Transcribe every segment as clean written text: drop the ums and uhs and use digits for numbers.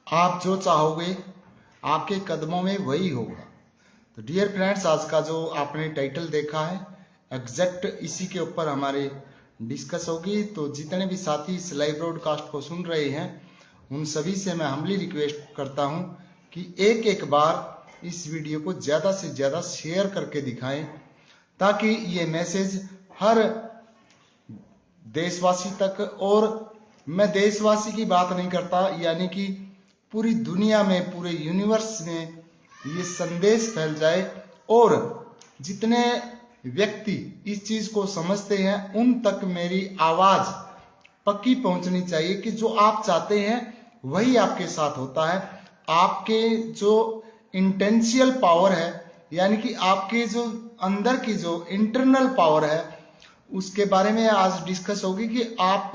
आप जो चाहोगे आपके कदमों में वही होगा। तो डियर फ्रेंड्स, आज का जो आपने टाइटल देखा है एग्जैक्ट इसी के ऊपर हमारे डिस्कस होगी। तो जितने भी साथी इस लाइव ब्रॉडकास्ट को सुन रहे हैं उन सभी से मैं हम्बली रिक्वेस्ट करता हूं कि एक एक बार इस वीडियो को ज़्यादा से ज़्यादा शेयर करके दिखाएं, ताकि ये मैसेज हर देशवासी तक, और मैं देशवासी की बात नहीं करता, यानी कि पूरी दुनिया में, पूरे यूनिवर्स में ये संदेश फैल जाए और जितने व्यक्ति इस चीज को समझते हैं उन तक मेरी आवाज पक्की पहुंचनी चाहिए कि जो आप चाहते हैं वही आपके साथ होता है। आपके जो इंटेंशियल पावर है, यानी कि आपके जो अंदर की जो इंटरनल पावर है, उसके बारे में आज डिस्कस होगी कि आप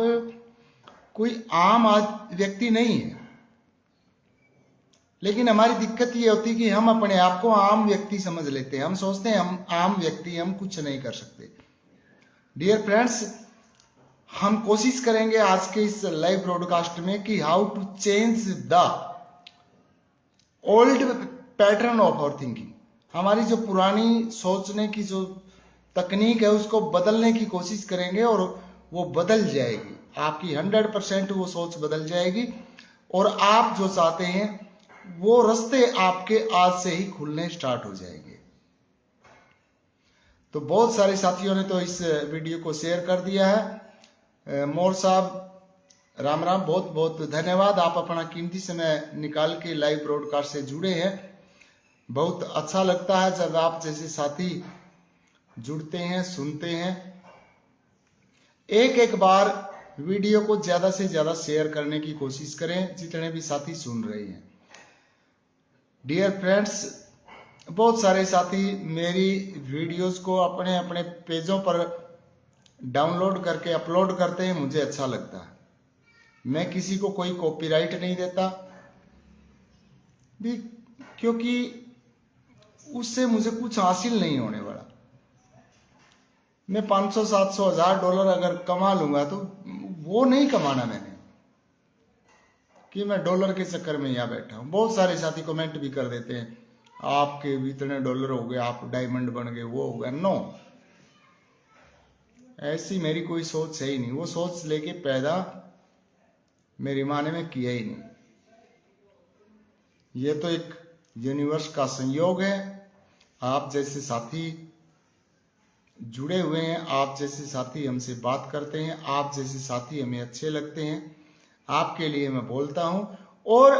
कोई आम व्यक्ति नहीं है। लेकिन हमारी दिक्कत ये होती है कि हम अपने आप को आम व्यक्ति समझ लेते हैं। हम सोचते हैं हम आम व्यक्ति, हम कुछ नहीं कर सकते। डियर फ्रेंड्स, हम कोशिश करेंगे आज के इस लाइव ब्रॉडकास्ट में कि how to change the old pattern of our thinking. हमारी जो पुरानी सोचने की जो तकनीक है उसको बदलने की कोशिश करेंगे और वो बदल जाएगी। आपकी 100% वो सोच बदल जाएगी और आप जो चाहते हैं वो रास्ते आपके आज से ही खुलने स्टार्ट हो जाएंगे। तो बहुत सारे साथियों ने तो इस वीडियो को शेयर कर दिया है। मोर साहब, राम राम, बहुत बहुत धन्यवाद। आप अपना कीमती समय निकाल के लाइव ब्रॉडकास्ट से जुड़े हैं। बहुत अच्छा लगता है जब आप जैसे साथी जुड़ते हैं, सुनते हैं। एक एक बार वीडियो को ज्यादा से ज्यादा शेयर करने की कोशिश करें, जितने भी साथी सुन रहे हैं। डियर फ्रेंड्स, बहुत सारे साथी मेरी वीडियोस को अपने अपने पेजों पर डाउनलोड करके अपलोड करते हैं। मुझे अच्छा लगता है। मैं किसी को कोई कॉपीराइट नहीं देता भी, क्योंकि उससे मुझे कुछ हासिल नहीं होने वाला। मैं 500, 700, $1000 अगर कमा लूंगा तो वो नहीं कमाना मैंने कि मैं डॉलर के चक्कर में यहां बैठा हूं। बहुत सारे साथी कमेंट भी कर देते हैं, आपके इतने डॉलर हो गए, आप डायमंड बन गए, वो हो गया। नो, ऐसी मेरी कोई सोच है ही नहीं। वो सोच लेके पैदा मेरी माँ ने में किया ही नहीं। ये तो एक यूनिवर्स का संयोग है। आप जैसे साथी जुड़े हुए हैं, आप जैसे साथी हमसे बात करते हैं, आप जैसे साथी हमें अच्छे लगते हैं, आपके लिए मैं बोलता हूं। और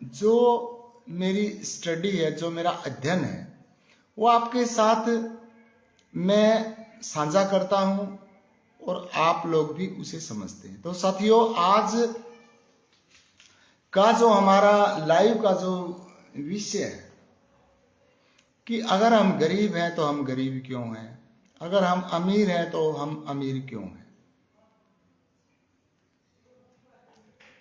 जो मेरी स्टडी है, जो मेरा अध्ययन है, वो आपके साथ मैं साझा करता हूं और आप लोग भी उसे समझते हैं। तो साथियों, आज का जो हमारा लाइव का जो विषय है कि अगर हम गरीब हैं तो हम गरीब क्यों हैं, अगर हम अमीर हैं तो हम अमीर क्यों हैं।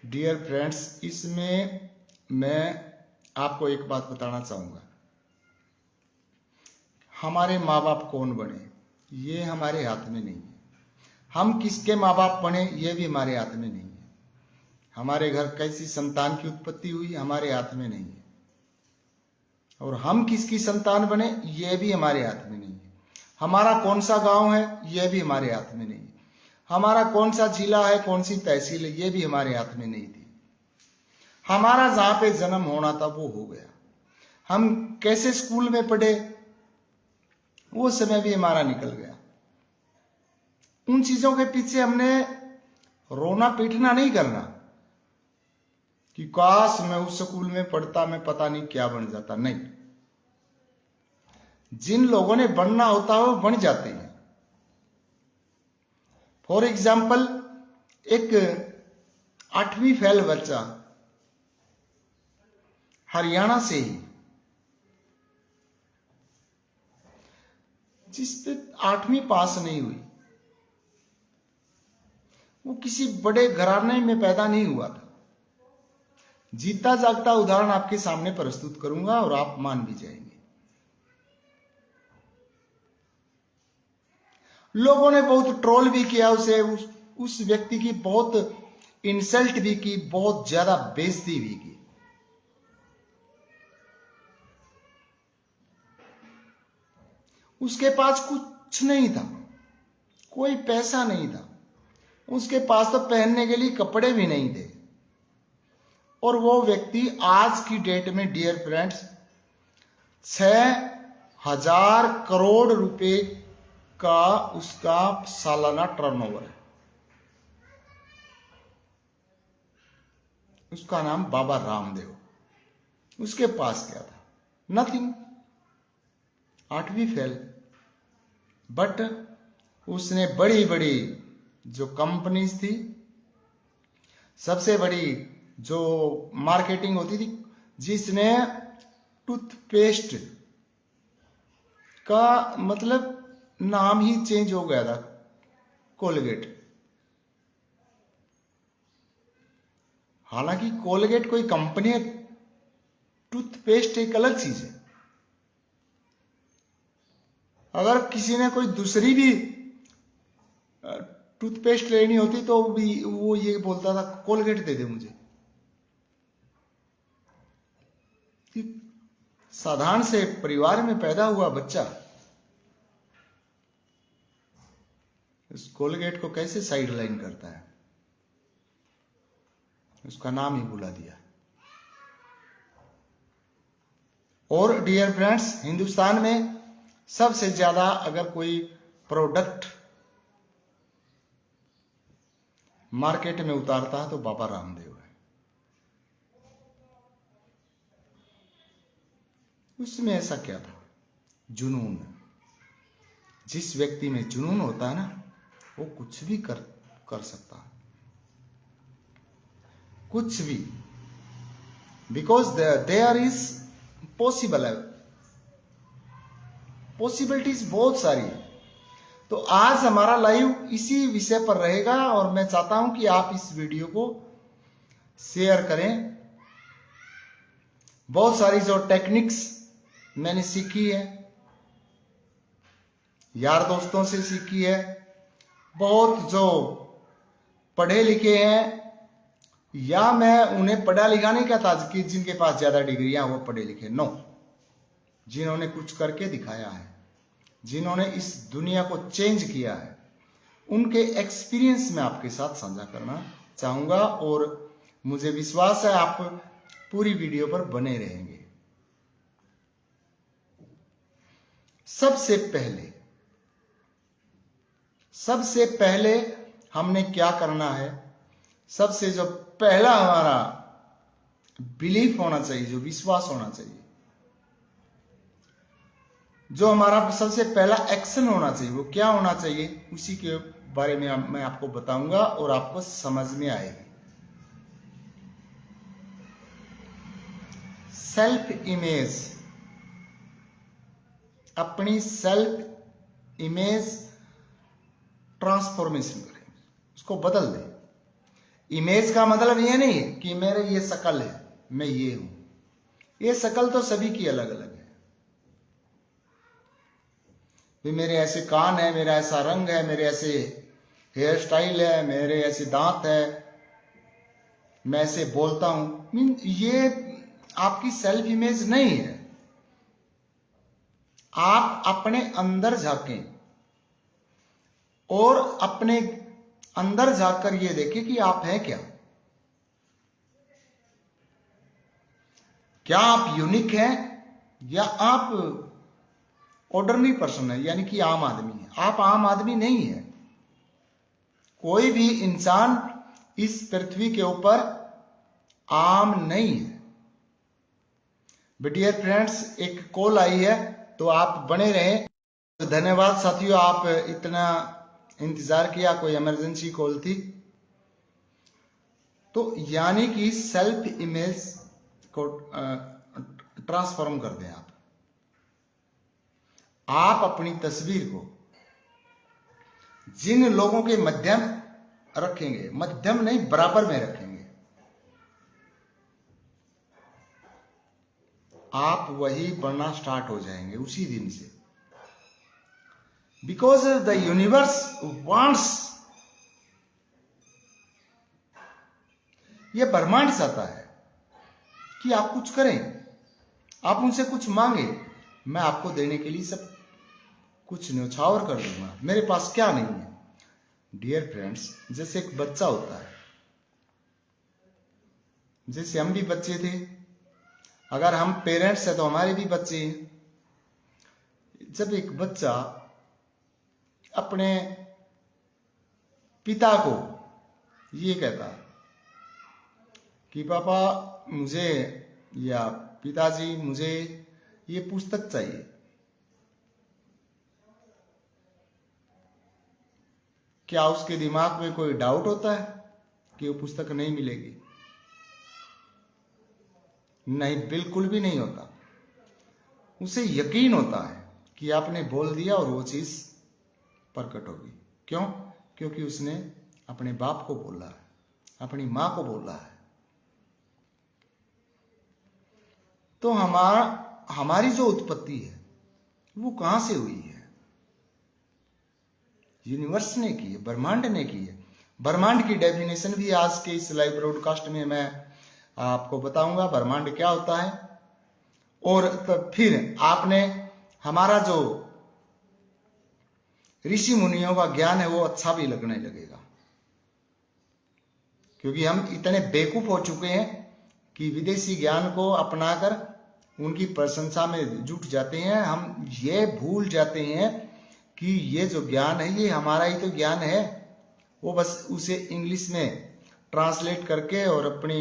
डियर फ्रेंड्स, इसमें मैं आपको एक बात बताना चाहूंगा। हमारे माँ बाप कौन बने ये हमारे हाथ में नहीं है। हम किसके माँ बाप बने ये भी हमारे हाथ में नहीं है। हमारे घर कैसी संतान की उत्पत्ति हुई हमारे हाथ में नहीं है। और हम किसकी संतान बने ये भी हमारे हाथ में नहीं है। हमारा कौन सा गांव है ये भी हमारे हाथ में नहीं है। हमारा कौन सा जिला है, कौन सी तहसील है, ये भी हमारे हाथ में नहीं थी। हमारा जहां पे जन्म होना था वो हो गया। हम कैसे स्कूल में पढ़े वो समय भी हमारा निकल गया। उन चीजों के पीछे हमने रोना पीटना नहीं करना कि काश मैं उस स्कूल में पढ़ता, मैं पता नहीं क्या बन जाता। नहीं, जिन लोगों ने बनना होता है वो बन जाते हैं। फॉर एग्जाम्पल, एक 8वीं फेल बच्चा हरियाणा से ही, जिसपे 8वीं पास नहीं हुई, वो किसी बड़े घराने में पैदा नहीं हुआ था। जीता जागता उदाहरण आपके सामने प्रस्तुत करूंगा और आप मान भी जाएंगे। लोगों ने बहुत ट्रोल भी किया उसे, उस व्यक्ति की बहुत इंसल्ट भी की, बहुत ज्यादा बेइज्जती भी की। उसके पास कुछ नहीं था, कोई पैसा नहीं था, उसके पास तो पहनने के लिए कपड़े भी नहीं थे। और वो व्यक्ति आज की डेट में डियर फ्रेंड्स 6,000 करोड़ रुपए का उसका सालाना टर्नओवर है। उसका नाम बाबा रामदेव। उसके पास क्या था? नथिंग, 8वीं फेल। बट उसने बड़ी बड़ी जो कंपनीज थी, सबसे बड़ी जो मार्केटिंग होती थी, जिसने टूथपेस्ट का मतलब नाम ही चेंज हो गया था, कोलगेट। हालांकि कोलगेट कोई कंपनी है, टूथपेस्ट एक अलग चीज है। अगर किसी ने कोई दूसरी भी टूथपेस्ट लेनी होती तो भी वो ये बोलता था कोलगेट दे दे मुझे। साधारण से परिवार में पैदा हुआ बच्चा इस कोलगेट को कैसे साइड लाइन करता है, उसका नाम ही बुला दिया। और डियर फ्रेंड्स, हिंदुस्तान में सबसे ज्यादा अगर कोई प्रोडक्ट मार्केट में उतारता है तो बाबा रामदेव है। उसमें ऐसा क्या था? जुनून। जिस व्यक्ति में जुनून होता है ना, वो कुछ भी कर सकता है, कुछ भी। बिकॉज देयर इज पॉसिबल है, पॉसिबिलिटीज बहुत सारी है। तो आज हमारा लाइव इसी विषय पर रहेगा और मैं चाहता हूं कि आप इस वीडियो को शेयर करें। बहुत सारी जो टेक्निक्स मैंने सीखी है, यार दोस्तों से सीखी है, बहुत जो पढ़े लिखे हैं, या मैं उन्हें पढ़ा लिखा नहीं कहता कि जिनके पास ज्यादा डिग्रियां वो पढ़े लिखे, नो, जिन्होंने कुछ करके दिखाया है, जिन्होंने इस दुनिया को चेंज किया है, उनके एक्सपीरियंस में आपके साथ साझा करना चाहूंगा। और मुझे विश्वास है आप पूरी वीडियो पर बने रहेंगे। सबसे पहले हमने क्या करना है? सबसे जो पहला हमारा बिलीफ होना चाहिए, जो विश्वास होना चाहिए, जो हमारा सबसे पहला एक्शन होना चाहिए, वो क्या होना चाहिए? उसी के बारे में मैं आपको बताऊंगा और आपको समझ में आएगी। सेल्फ इमेज, अपनी सेल्फ इमेज ट्रांसफॉर्मेशन करें, उसको बदल दें। इमेज का मतलब ये नहीं है कि मेरे ये शकल है, मैं ये हूं। ये शकल तो सभी की अलग अलग है। मेरे ऐसे कान है, मेरा ऐसा रंग है, मेरे ऐसे हेयर स्टाइल है, मेरे ऐसे दांत है, मैं ऐसे बोलता हूं। ये आपकी सेल्फ इमेज नहीं है। आप अपने अंदर झांकें और अपने अंदर जाकर ये देखें कि आप हैं क्या। क्या आप यूनिक हैं या आप ऑर्डिनरी पर्सन है, यानी कि आम आदमी है? आप आम आदमी नहीं है। कोई भी इंसान इस पृथ्वी के ऊपर आम नहीं है। डियर फ्रेंड्स, एक कॉल आई है तो आप बने रहें। धन्यवाद साथियों, आप इतना इंतजार किया, कोई इमरजेंसी कॉल थी। तो यानी कि सेल्फ इमेज को ट्रांसफॉर्म कर दें। आप अपनी तस्वीर को जिन लोगों के मध्यम रखेंगे, मध्यम नहीं बराबर में रखेंगे, आप वही बनना स्टार्ट हो जाएंगे उसी दिन से। बिकॉज द यूनिवर्स वांट्स ये ब्रह्मांड चाहता है कि आप कुछ करें, आप उनसे कुछ मांगे, मैं आपको देने के लिए सब कुछ न्यौछावर कर दूंगा, मेरे पास क्या नहीं है। डियर फ्रेंड्स, जैसे एक बच्चा होता है, जैसे हम भी बच्चे थे, अगर हम पेरेंट्स हैं तो हमारे भी बच्चे हैं। जब एक बच्चा अपने पिता को ये कहता कि पापा मुझे, या पिताजी मुझे ये पुस्तक चाहिए, क्या उसके दिमाग में कोई डाउट होता है कि वो पुस्तक नहीं मिलेगी? नहीं, बिल्कुल भी नहीं होता। उसे यकीन होता है कि आपने बोल दिया और वो चीज प्रकट होगी। क्यों? क्योंकि उसने अपने बाप को बोला है, अपनी मां को बोला है। तो हमारी जो उत्पत्ति है वो कहां से हुई है? यूनिवर्स ने की है, ब्रह्मांड ने की है। ब्रह्मांड की डेफिनेशन भी आज के इस लाइव ब्रॉडकास्ट में मैं आपको बताऊंगा, ब्रह्मांड क्या होता है। और तब फिर आपने हमारा जो ऋषि मुनियों का ज्ञान है वो अच्छा भी लगने लगेगा, क्योंकि हम इतने बेवकूफ हो चुके हैं कि विदेशी ज्ञान को अपनाकर उनकी प्रशंसा में जुट जाते हैं। हम ये भूल जाते हैं कि ये जो ज्ञान है ये हमारा ही तो ज्ञान है। वो बस उसे इंग्लिश में ट्रांसलेट करके और अपनी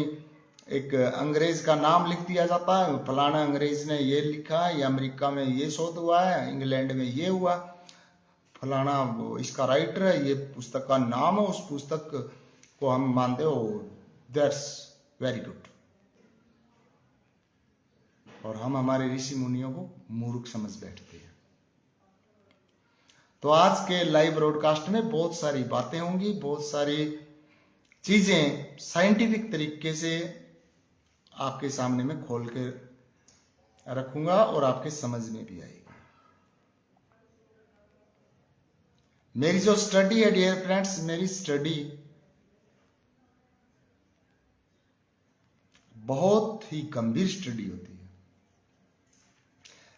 एक अंग्रेज का नाम लिख दिया जाता है, फलाना अंग्रेज ने ये लिखा है, या अमेरिका में ये शोध हुआ है, इंग्लैंड में ये हुआ, फलाना इसका राइटर है, ये पुस्तक का नाम है, उस पुस्तक को हम मानते हो, दैट्स वेरी गुड। और हम हमारे ऋषि मुनियों को मूर्ख समझ बैठते हैं। तो आज के लाइव ब्रॉडकास्ट में बहुत सारी बातें होंगी, बहुत सारी चीजें साइंटिफिक तरीके से आपके सामने में खोल के रखूंगा और आपके समझ में भी आएगी। मेरी जो स्टडी है डियर फ्रेंड्स, मेरी स्टडी बहुत ही गंभीर स्टडी होती है।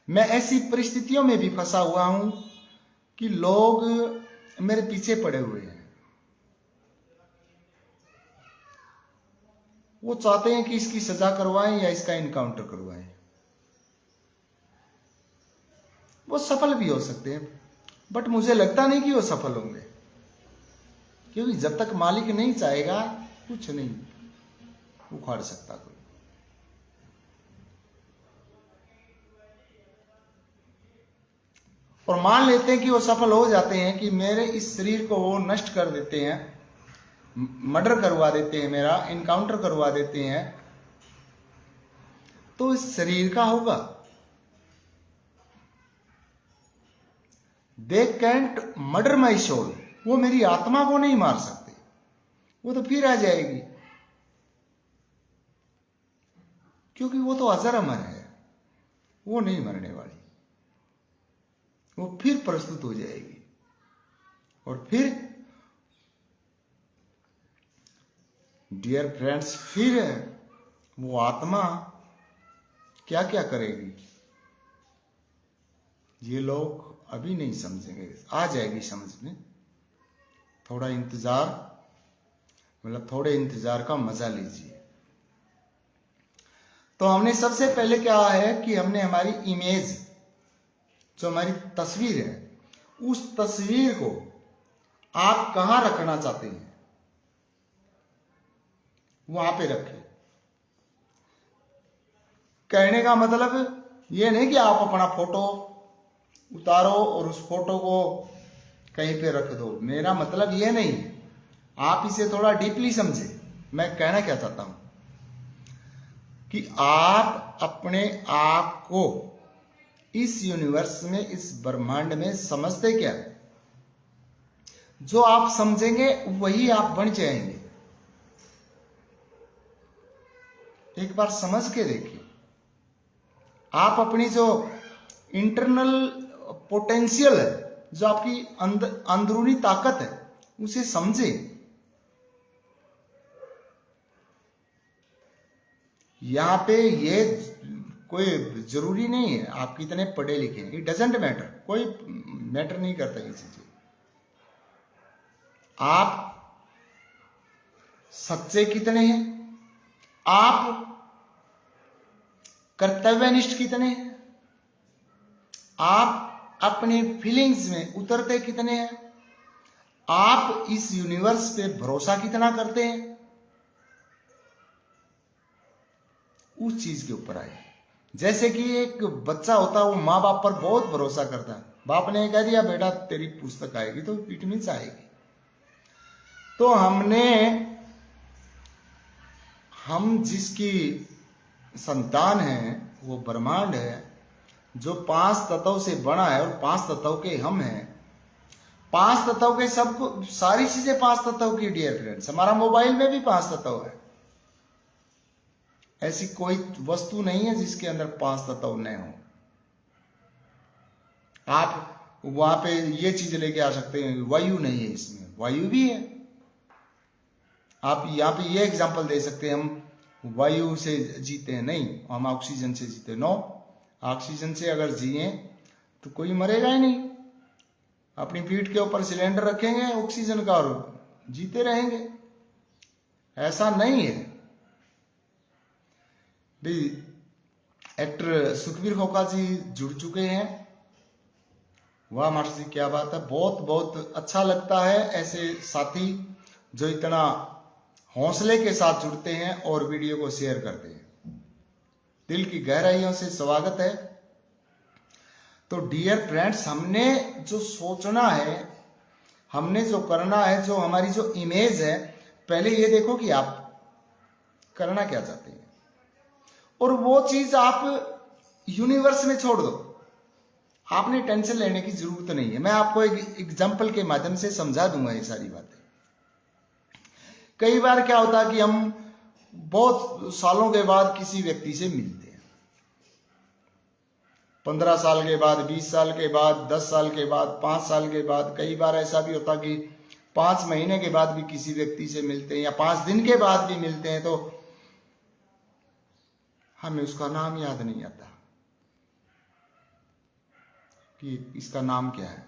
मैं ऐसी परिस्थितियों में भी फंसा हुआ हूं कि लोग मेरे पीछे पड़े हुए हैं। वो चाहते हैं कि इसकी सजा करवाएं या इसका इनकाउंटर करवाएं। वो सफल भी हो सकते हैं, बट मुझे लगता नहीं कि वो सफल होंगे, क्योंकि जब तक मालिक नहीं चाहेगा कुछ नहीं उखाड़ सकता कोई। और मान लेते हैं कि वो सफल हो जाते हैं कि मेरे इस शरीर को वो नष्ट कर देते हैं, मर्डर करवा देते हैं, मेरा इनकाउंटर करवा देते हैं, तो इस शरीर का होगा। They can't murder my soul, वो मेरी आत्मा को नहीं मार सकते, वो तो फिर आ जाएगी, क्योंकि वो तो अजर अमर है, वो नहीं मरने वाली, वो फिर प्रस्तुत हो जाएगी। और फिर डियर फ्रेंड्स, फिर वो आत्मा क्या क्या करेगी ये लोग अभी नहीं समझेंगे, आ जाएगी समझ में। थोड़ा इंतजार, मतलब थोड़े इंतजार का मजा लीजिए। तो हमने सबसे पहले क्या है कि हमने हमारी इमेज, जो हमारी तस्वीर है, उस तस्वीर को आप कहां रखना चाहते हैं वहां पे रखें। कहने का मतलब ये नहीं कि आप अपना फोटो उतारो और उस फोटो को कहीं पे रख दो, मेरा मतलब ये नहीं। आप इसे थोड़ा डीपली समझे। मैं कहना क्या चाहता हूं कि आप अपने आप को इस यूनिवर्स में, इस ब्रह्मांड में समझते क्या है? जो आप समझेंगे वही आप बन जाएंगे। एक बार समझ के देखिए। आप अपनी जो इंटरनल पोटेंशियल है, जो आपकी अंदरूनी ताकत है, उसे समझे। यहाँ पे ये कोई जरूरी नहीं है आप कितने पढ़े लिखे हैं, इट डजेंट मैटर, कोई मैटर नहीं करता ये चीजें। आप सच्चे कितने हैं, आप कर्तव्यनिष्ठ कितने हैं, आप अपने फीलिंग्स में उतरते कितने हैं, आप इस यूनिवर्स पे भरोसा कितना करते हैं, उस चीज के ऊपर आए। जैसे कि एक बच्चा होता है वो माँ बाप पर बहुत भरोसा करता है, बाप ने कह दिया बेटा तेरी पुस्तक आएगी तो इट मीन्स आएगी। तो हम जिसकी संतान है वो ब्रह्मांड है जो 5 तत्वों से बना है और 5 तत्वों के हम हैं। 5 तत्वों के सबको सारी चीजें 5 तत्वों की डियर फ्रेंड्स, हमारा मोबाइल में भी 5 तत्व है। ऐसी कोई वस्तु नहीं है जिसके अंदर 5 तत्व न हो। आप वहां पे ये चीज लेके आ सकते हैं, वायु नहीं है इसमें, वायु भी है। आप यहाँ पे ये एग्जांपल दे सकते हैं हम वायु से जीते हैं, नहीं हम ऑक्सीजन से जीते, नो। ऑक्सीजन से अगर जिए तो कोई मरेगा ही नहीं। अपनी पीठ के ऊपर सिलेंडर रखेंगे ऑक्सीजन का और जीते रहेंगे, ऐसा नहीं है। भी एक्टर सुखबीर खोखा जी जुड़ चुके हैं, वाह मास्टर जी क्या बात है, बहुत बहुत अच्छा लगता है ऐसे साथी जो इतना हौसले के साथ जुड़ते हैं और वीडियो को शेयर करते हैं। दिल की गहराइयों से स्वागत है। तो डियर फ्रेंड्स, हमने जो सोचना है, हमने जो करना है, जो हमारी जो इमेज है, पहले ये देखो कि आप करना क्या चाहते हैं और वो चीज आप यूनिवर्स में छोड़ दो। आपने टेंशन लेने की जरूरत नहीं है। मैं आपको एक एग्जांपल के माध्यम से समझा दूंगा ये सारी बातें। कई बार क्या होता है कि हम बहुत सालों के बाद किसी व्यक्ति से मिलते हैं, 15 साल के बाद, 20 साल के बाद, 10 साल के बाद, 5 साल के बाद। कई बार ऐसा भी होता कि 5 महीने के बाद भी किसी व्यक्ति से मिलते हैं या 5 दिन के बाद भी मिलते हैं, तो हमें उसका नाम याद नहीं आता कि इसका नाम क्या है,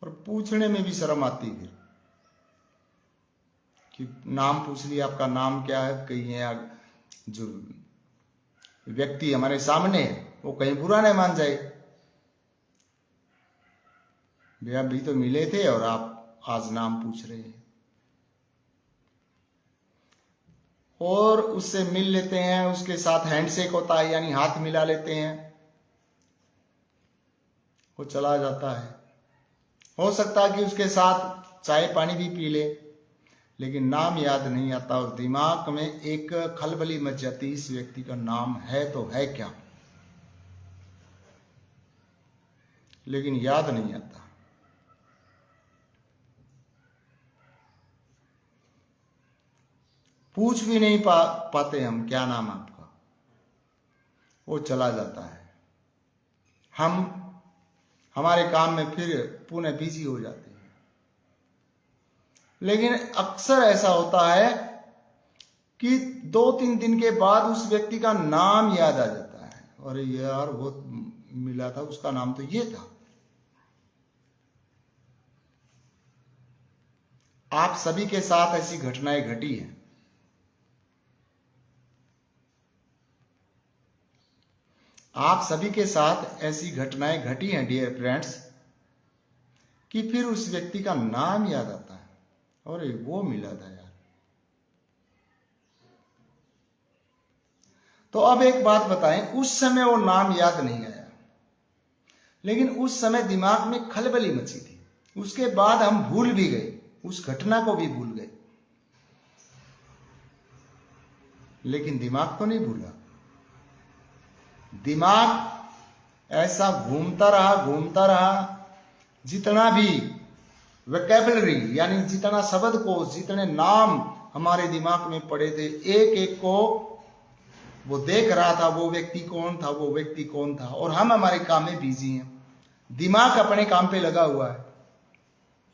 और पूछने में भी शर्म आती है कि नाम पूछ लिया, आपका नाम क्या है। कहीं जो व्यक्ति हमारे सामने है वो कहीं बुरा नहीं मान जाए, भैया अभी तो मिले थे और आप आज नाम पूछ रहे हैं। और उससे मिल लेते हैं, उसके साथ हैंडशेक होता है यानी हाथ मिला लेते हैं, वो चला जाता है। हो सकता है कि उसके साथ चाय पानी भी पी ले, लेकिन नाम याद नहीं आता और दिमाग में एक खलबली मच जाती, इस व्यक्ति का नाम है तो है क्या, लेकिन याद नहीं आता। पूछ भी नहीं पाते हम क्या नाम आपका, वो चला जाता है। हम हमारे काम में फिर पुनः बिजी हो जाते हैं। लेकिन अक्सर ऐसा होता है कि 2-3 दिन के बाद उस व्यक्ति का नाम याद आ जाता है, अरे यार वो मिला था, उसका नाम तो ये था। आप सभी के साथ ऐसी घटनाएं घटी हैं। आप सभी के साथ ऐसी घटनाएं घटी हैं डियर फ्रेंड्स कि फिर उस व्यक्ति का नाम याद आता है, और वो मिला था यार। तो अब एक बात बताएं, उस समय वो नाम याद नहीं आया, लेकिन उस समय दिमाग में खलबली मची थी। उसके बाद हम भूल भी गए, उस घटना को भी भूल गए, लेकिन दिमाग तो नहीं भूला। दिमाग ऐसा घूमता रहा, जितना भी वोकैबुलरी यानी जितना शब्दकोश, जितने नाम हमारे दिमाग में पड़े थे, एक एक को वो देख रहा था, वो व्यक्ति कौन था, और हम हमारे काम में बिजी हैं। दिमाग अपने काम पे लगा हुआ है,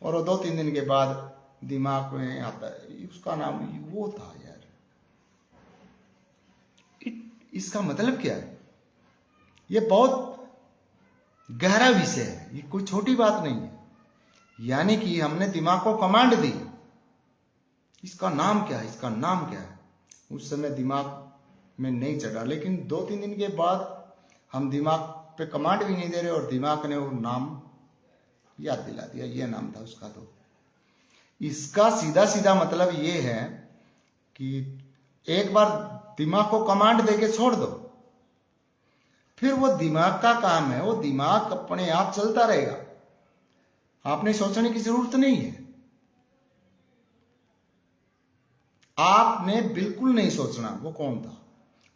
और 2-3 दिन के बाद दिमाग में आता है उसका नाम वो था यार, इसका मतलब क्या है? ये बहुत गहरा विषय है, ये कोई छोटी बात नहीं है। यानी कि हमने दिमाग को कमांड दी, इसका नाम क्या है, इसका नाम क्या है। उस समय दिमाग में नहीं चढ़ा, लेकिन 2-3 दिन के बाद हम दिमाग पे कमांड भी नहीं दे रहे और दिमाग ने वो नाम याद दिला दिया, ये नाम था उसका। तो इसका सीधा सीधा मतलब ये है कि एक बार दिमाग को कमांड देके छोड़ दो, फिर वो दिमाग का काम है, वो दिमाग अपने आप चलता रहेगा, आपने सोचने की जरूरत नहीं है। आपने बिल्कुल नहीं सोचना वो कौन था,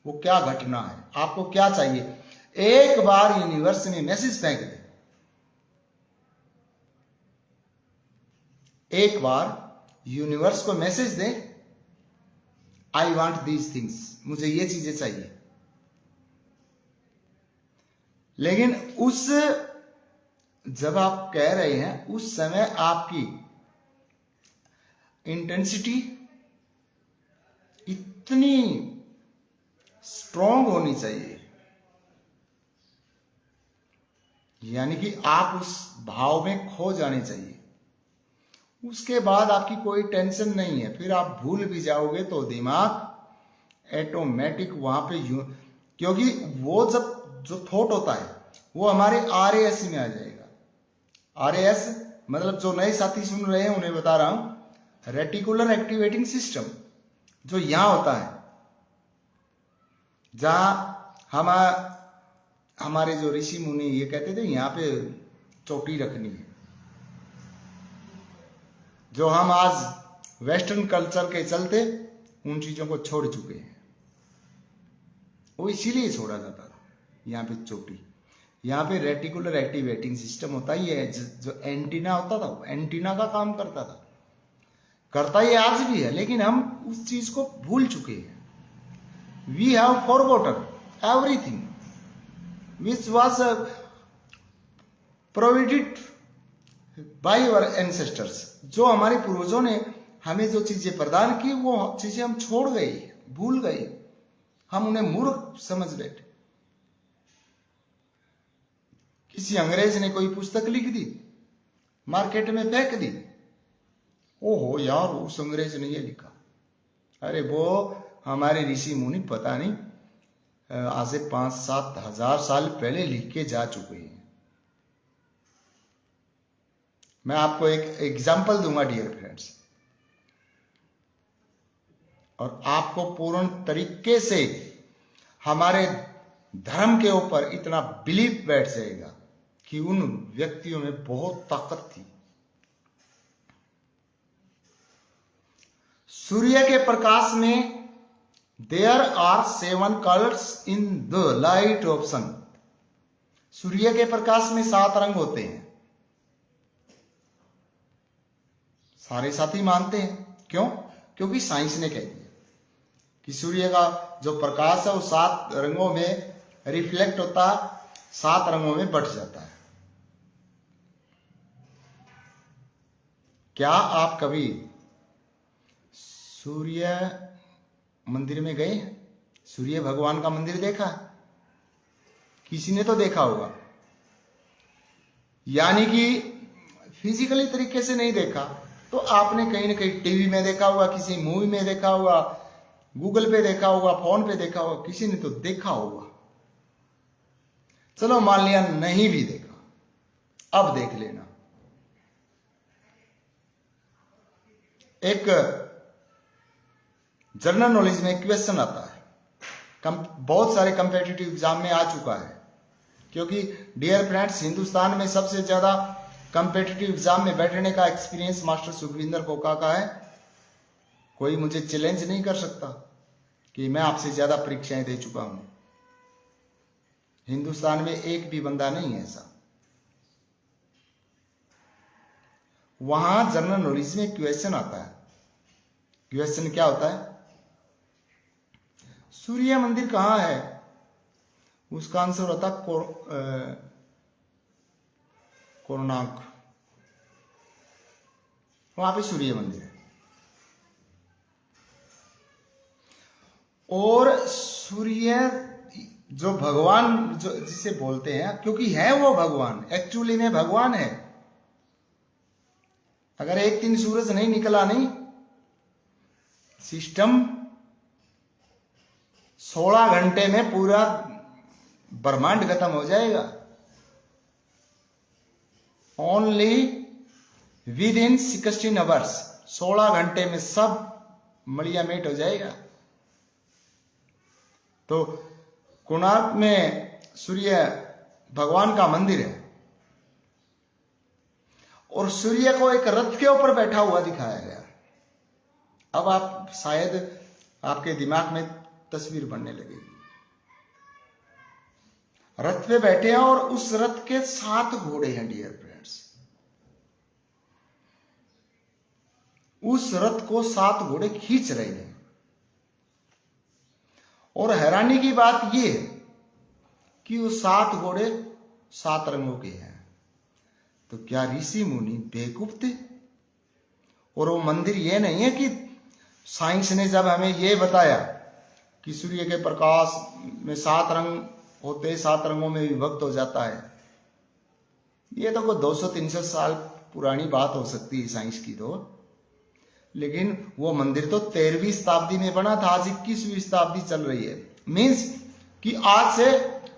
वो क्या घटना है, आपको क्या चाहिए। एक बार यूनिवर्स ने मैसेज फेंक दे, एक बार यूनिवर्स को message they, I want these things, मुझे ये चीजें चाहिए। लेकिन उस जब आप कह रहे हैं उस समय आपकी इंटेंसिटी इतनी स्ट्रॉन्ग होनी चाहिए, यानी कि आप उस भाव में खो जाने चाहिए। उसके बाद आपकी कोई टेंशन नहीं है, फिर आप भूल भी जाओगे तो दिमाग ऑटोमेटिक वहां पे क्योंकि वो जब जो थॉट होता है वो हमारे RAS में आ जाएगा। RAS मतलब जो नए साथी सुन रहे हैं उन्हें बता रहा हूं, रेटिकुलर एक्टिवेटिंग सिस्टम, जो यहां होता है, जहां हमारे जो ऋषि मुनि ये कहते थे यहां पे चोटी रखनी है। जो हम आज वेस्टर्न कल्चर के चलते उन चीजों को छोड़ चुके हैं, वो इसीलिए छोड़ा जाता था। यहाँ पे चोटी, यहाँ पे रेटिकुलर एक्टिवेटिंग सिस्टम होता ही है, जो एंटीना होता था, एंटीना का काम करता था, करता ही आज भी है, लेकिन हम उस चीज को भूल चुके हैं। We have forgotten everything which was provided by our ancestors. जो हमारे पूर्वजों ने हमें जो चीजें प्रदान की वो चीजें हम छोड़ गए, भूल गए, हम उन्हें मूर्ख समझ बैठे। किसी अंग्रेज ने कोई पुस्तक लिख दी, मार्केट में फेंक दी, ओहो यार उस अंग्रेज ने ये लिखा। अरे वो हमारे ऋषि मुनि पता नहीं आज से 5-7 हजार साल पहले लिख के जा चुके हैं। मैं आपको एक एग्जाम्पल दूंगा डियर फ्रेंड्स, और आपको पूर्ण तरीके से हमारे धर्म के ऊपर इतना बिलीफ बैठ जाएगा कि उन व्यक्तियों में बहुत ताकत थी। सूर्य के प्रकाश में there are 7 colours in the light of sun. सूर्य के प्रकाश में 7 रंग होते हैं। सारे साथी मानते हैं, क्यों? क्योंकि साइंस ने कह दिया कि सूर्य का जो प्रकाश है वो 7 रंगों में रिफ्लेक्ट होता, 7 रंगों में बट जाता है। क्या आप कभी सूर्य मंदिर में गए? सूर्य भगवान का मंदिर देखा? किसी ने तो देखा होगा, यानी कि फिजिकली तरीके से नहीं देखा तो आपने कहीं ना कहीं टीवी में देखा होगा, किसी मूवी में देखा होगा, गूगल पे देखा होगा, फोन पे देखा होगा, किसी ने तो देखा होगा। चलो मान लिया नहीं भी देखा, अब देख लेना। एक जनरल नॉलेज में क्वेश्चन आता है, बहुत सारे कंपेटिटिव एग्जाम में आ चुका है, क्योंकि डियर फ्रेंड्स हिंदुस्तान में सबसे ज्यादा कंपेटिटिव एग्जाम में बैठने का एक्सपीरियंस मास्टर सुखविंदर कोका का है। कोई मुझे चैलेंज नहीं कर सकता कि मैं आपसे ज्यादा परीक्षाएं दे चुका हूं। हिंदुस्तान में एक भी बंदा नहीं है ऐसा। वहां जनरल नॉलेज में क्वेश्चन आता है। क्वेश्चन क्या होता है? सूर्य मंदिर कहां है? उसका आंसर होता कोणार्क, वहां पे सूर्य मंदिर है। और सूर्य जो भगवान जो जिसे बोलते हैं, क्योंकि है वो भगवान, एक्चुअली में भगवान है। अगर एक दिन सूरज नहीं निकला, नहीं, सिस्टम 16 घंटे में पूरा ब्रह्मांड खत्म हो जाएगा। ओनली विद इन 16 आवर्स, 16 घंटे में सब मड़िया मेट हो जाएगा। तो कोणार्क में सूर्य भगवान का मंदिर है और सूर्य को एक रथ के ऊपर बैठा हुआ दिखाया गया। अब आप शायद आपके दिमाग में तस्वीर बनने लगेगी। रथ पे बैठे हैं और उस रथ के 7 घोड़े हैं डियर फ्रेंड्स। उस रथ को 7 घोड़े खींच रहे हैं। और हैरानी की बात यह है कि वो 7 घोड़े 7 रंगों के हैं। तो क्या ऋषि मुनि बेवकूफ थे? और वो मंदिर ये नहीं है कि साइंस ने जब हमें ये बताया कि सूर्य के प्रकाश में 7 रंग होते, 7 रंगों में विभक्त हो जाता है, ये तो कोई 200-300 साल पुरानी बात हो सकती है साइंस की तो। लेकिन वो मंदिर तो 13वीं शताब्दी में बना था, आज 21वीं शताब्दी चल रही है। मीन्स कि आज से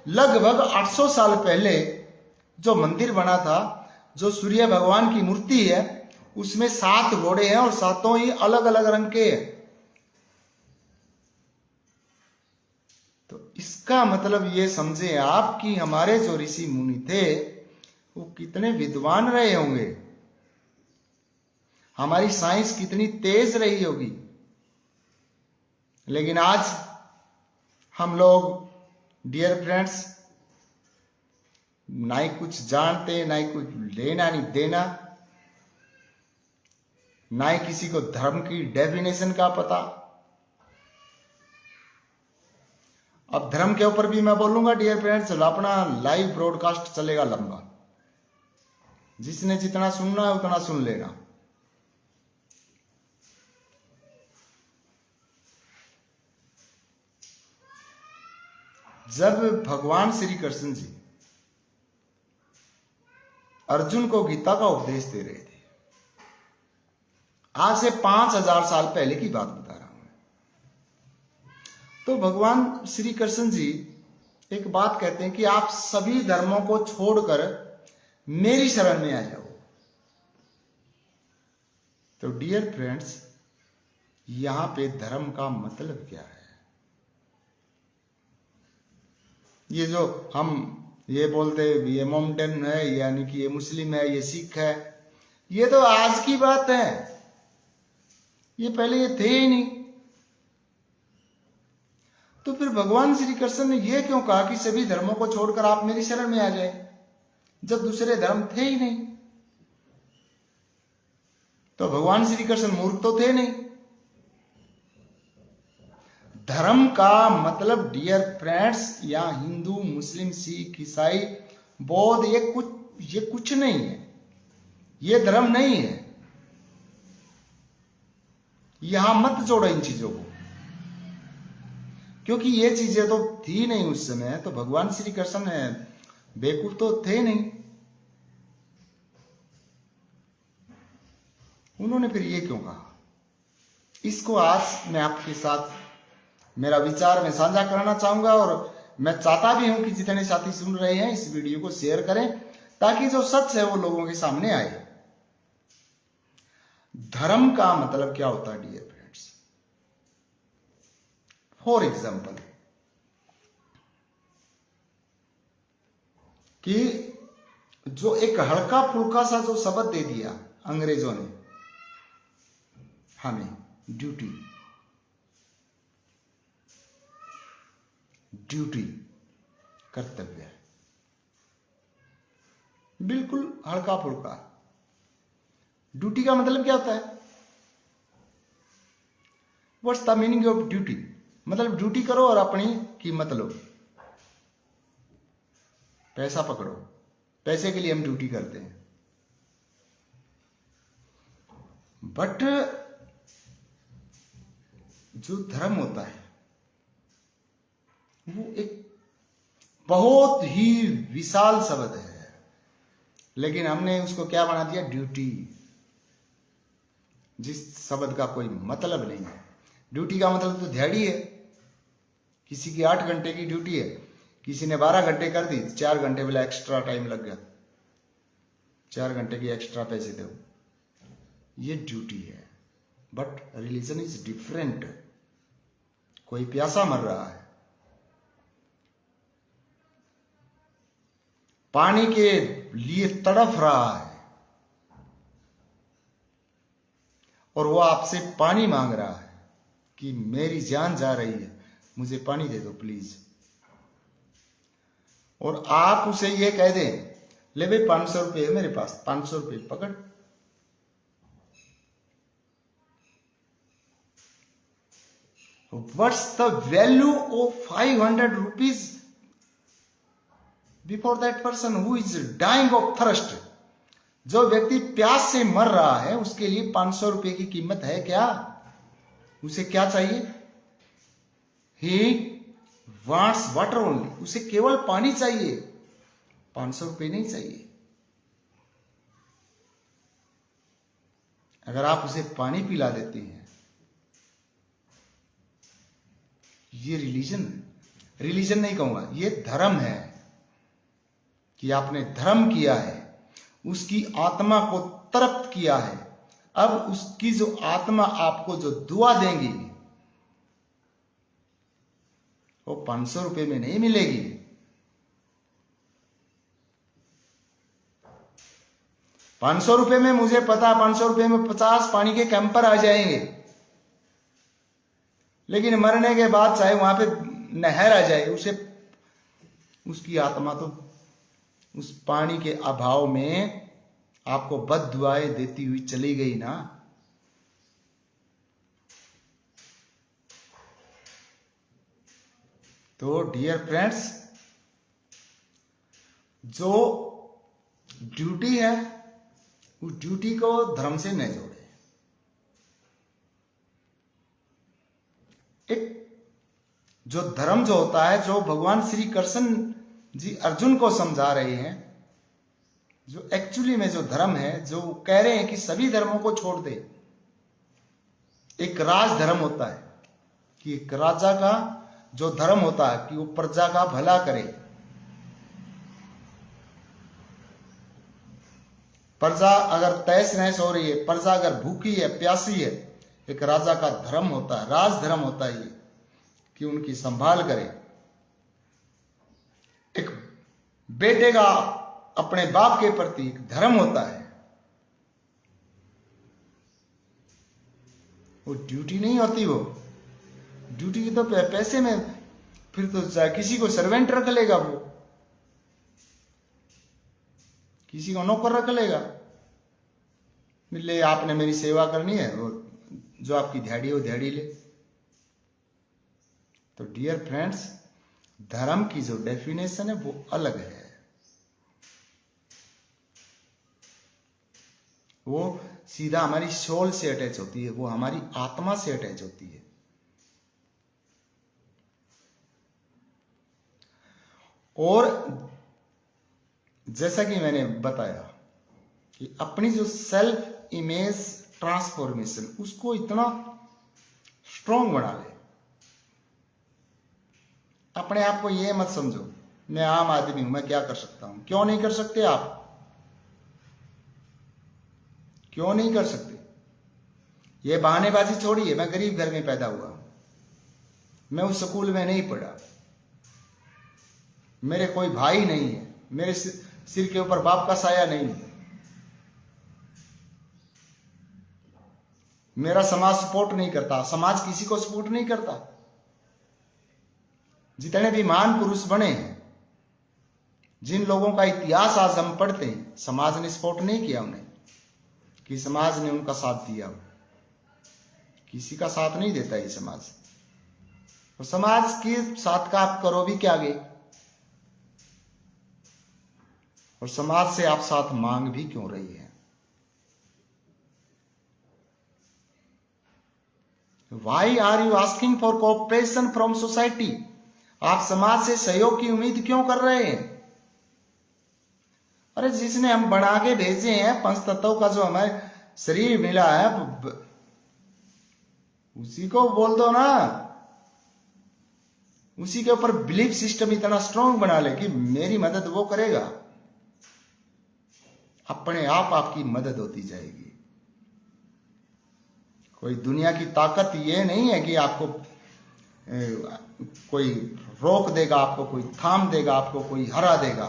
लगभग 800 साल पहले जो मंदिर बना था, जो सूर्य भगवान की मूर्ति है, उसमें 7 घोड़े हैं और 7 ही अलग अलग रंग के हैं। तो इसका मतलब ये समझे आप कि हमारे जो ऋषि मुनि थे वो कितने विद्वान रहे होंगे, हमारी साइंस कितनी तेज रही होगी। लेकिन आज हम लोग डियर फ्रेंड्स ना ही कुछ जानते, ना ही कुछ लेना नहीं देना, ना ही किसी को धर्म की डेफिनेशन का पता। अब धर्म के ऊपर भी मैं बोलूंगा डियर फ्रेंड्स, अपना लाइव ब्रॉडकास्ट चलेगा लंबा। जिसने जितना सुनना है उतना सुन लेना। जब भगवान श्री कृष्ण जी अर्जुन को गीता का उपदेश दे रहे थे, आज से 5000 साल पहले की बात बता रहा हूं, तो भगवान श्री कृष्ण जी एक बात कहते हैं कि आप सभी धर्मों को छोड़कर मेरी शरण में आ जाओ। तो डियर फ्रेंड्स, यहां पे धर्म का मतलब क्या है? ये जो हम ये बोलते ये मोमडन है, यानी कि ये मुस्लिम है, ये सिख है, ये तो आज की बात है, ये पहले ये थे ही नहीं। तो फिर भगवान श्री कृष्ण ने ये क्यों कहा कि सभी धर्मों को छोड़कर आप मेरी शरण में आ जाए, जब दूसरे धर्म थे ही नहीं? तो भगवान श्री कृष्ण मूर्ख तो थे नहीं। धर्म का मतलब डियर फ्रेंड्स, या हिंदू, मुस्लिम, सिख, ईसाई, बौद्ध, ये कुछ नहीं है, ये धर्म नहीं है। यहां मत जोड़ो इन चीजों को, क्योंकि ये चीजें तो थी नहीं उस समय। तो भगवान श्री कृष्ण बेवकूफ तो थे नहीं। उन्होंने फिर ये क्यों कहा? इसको आज मैं आपके साथ मेरा विचार में साझा करना चाहूंगा, और मैं चाहता भी हूं कि जितने साथी सुन रहे हैं इस वीडियो को शेयर करें, ताकि जो सच है वो लोगों के सामने आए। धर्म का मतलब क्या होता है डियर फ्रेंड्स? फॉर एग्जाम्पल, कि जो एक हल्का फुल्का सा जो शब्द दे दिया अंग्रेजों ने हमें, ड्यूटी, कर्तव्य, बिल्कुल हल्का फुल्का। ड्यूटी का मतलब क्या होता है? What's the meaning of duty? मतलब ड्यूटी करो और अपनी कीमत लो, पैसा पकड़ो, पैसे के लिए हम ड्यूटी करते हैं। बट जो धर्म होता है बहुत ही विशाल शब्द है, लेकिन हमने उसको क्या बना दिया, ड्यूटी, जिस शब्द का कोई मतलब नहीं है। ड्यूटी का मतलब तो दिहाड़ी है। किसी की 8 घंटे की ड्यूटी है, किसी ने 12 घंटे कर दी, 4 घंटे वाला एक्स्ट्रा टाइम लग गया, 4 घंटे की एक्स्ट्रा पैसे दो, ये ड्यूटी है। But religion is different. कोई प्यासा मर रहा है, पानी के लिए तड़फ रहा है, और वो आपसे पानी मांग रहा है कि मेरी जान जा रही है, मुझे पानी दे दो प्लीज। और आप उसे ये कह दें, ले भाई 500 रुपये है मेरे पास, 500 रुपये पकड़। What's the value of 500 rupees before that person who is dying of thirst? जो व्यक्ति प्यास से मर रहा है, उसके लिए 500 रुपये की कीमत है क्या? उसे क्या चाहिए? He wants water only. उसे केवल पानी चाहिए, 500 रुपये नहीं चाहिए। अगर आप उसे पानी पिला देते हैं, ये रिलीजन नहीं कहूंगा, ये धर्म है कि आपने धर्म किया है, उसकी आत्मा को तृप्त किया है। अब उसकी जो आत्मा आपको जो दुआ देंगी, वो 500 रुपये में नहीं मिलेगी। 500 रुपये में मुझे पता, 500 रुपये में 50 पानी के कैंपर आ जाएंगे, लेकिन मरने के बाद चाहे वहां पे नहर आ जाए, उसे उसकी आत्मा तो उस पानी के अभाव में आपको बद्दुआएं देती हुई चली गई ना। तो डियर फ्रेंड्स, जो ड्यूटी है, उस ड्यूटी को धर्म से न जोड़े। एक जो धर्म जो होता है, जो भगवान श्री कृष्ण जी अर्जुन को समझा रहे हैं, जो एक्चुअली में जो धर्म है, जो कह रहे हैं कि सभी धर्मों को छोड़ दे। एक राज धर्म होता है कि एक राजा का जो धर्म होता है कि वो प्रजा का भला करे। प्रजा अगर तहस नहस हो रही है, प्रजा अगर भूखी है, प्यासी है, एक राजा का धर्म होता है, राज धर्म होता है ये, कि उनकी संभाल करे। एक बेटे का अपने बाप के प्रति एक धर्म होता है, वो ड्यूटी नहीं होती। वो ड्यूटी की तो पैसे में, फिर तो किसी को सर्वेंट रख लेगा, वो किसी को नौकर रख लेगा, मिले आपने मेरी सेवा करनी है, और जो आपकी दिहाड़ी हो दिहाड़ी ले। तो डियर फ्रेंड्स, धर्म की जो डेफिनेशन है वो अलग है। वो सीधा हमारी सोल से अटैच होती है, वो हमारी आत्मा से अटैच होती है। और जैसा कि मैंने बताया कि अपनी जो सेल्फ इमेज ट्रांसफॉर्मेशन, उसको इतना स्ट्रॉन्ग बना ले। अपने आप को ये मत समझो मैं आम आदमी हूं, मैं क्या कर सकता हूं। क्यों नहीं कर सकते आप? क्यों नहीं कर सकते? ये बहानेबाजी छोड़िए। मैं गरीब घर में पैदा हुआ, मैं उस स्कूल में नहीं पढ़ा, मेरे कोई भाई नहीं है, मेरे सिर के ऊपर बाप का साया नहीं है, मेरा समाज सपोर्ट नहीं करता, समाज किसी को सपोर्ट नहीं करता। जितने भी महान पुरुष बने हैं, जिन लोगों का इतिहास आज हम पढ़ते हैं, समाज ने सपोर्ट नहीं किया उन्हें, कि समाज ने उनका साथ दिया। किसी का साथ नहीं देता ये समाज। और समाज के साथ का आप करो भी क्या आगे, और समाज से आप साथ मांग भी क्यों रही है? Why are you asking for cooperation from society? आप समाज से सहयोग की उम्मीद क्यों कर रहे हैं? अरे जिसने हम बना के भेजे हैं, पंच तत्वों का जो हमें शरीर मिला है, उसी को बोल दो ना। उसी के ऊपर बिलीफ सिस्टम इतना स्ट्रांग बना ले कि मेरी मदद वो करेगा, अपने आप आपकी मदद होती जाएगी। कोई दुनिया की ताकत ये नहीं है कि आपको कोई रोक देगा, आपको कोई थाम देगा, आपको कोई हरा देगा।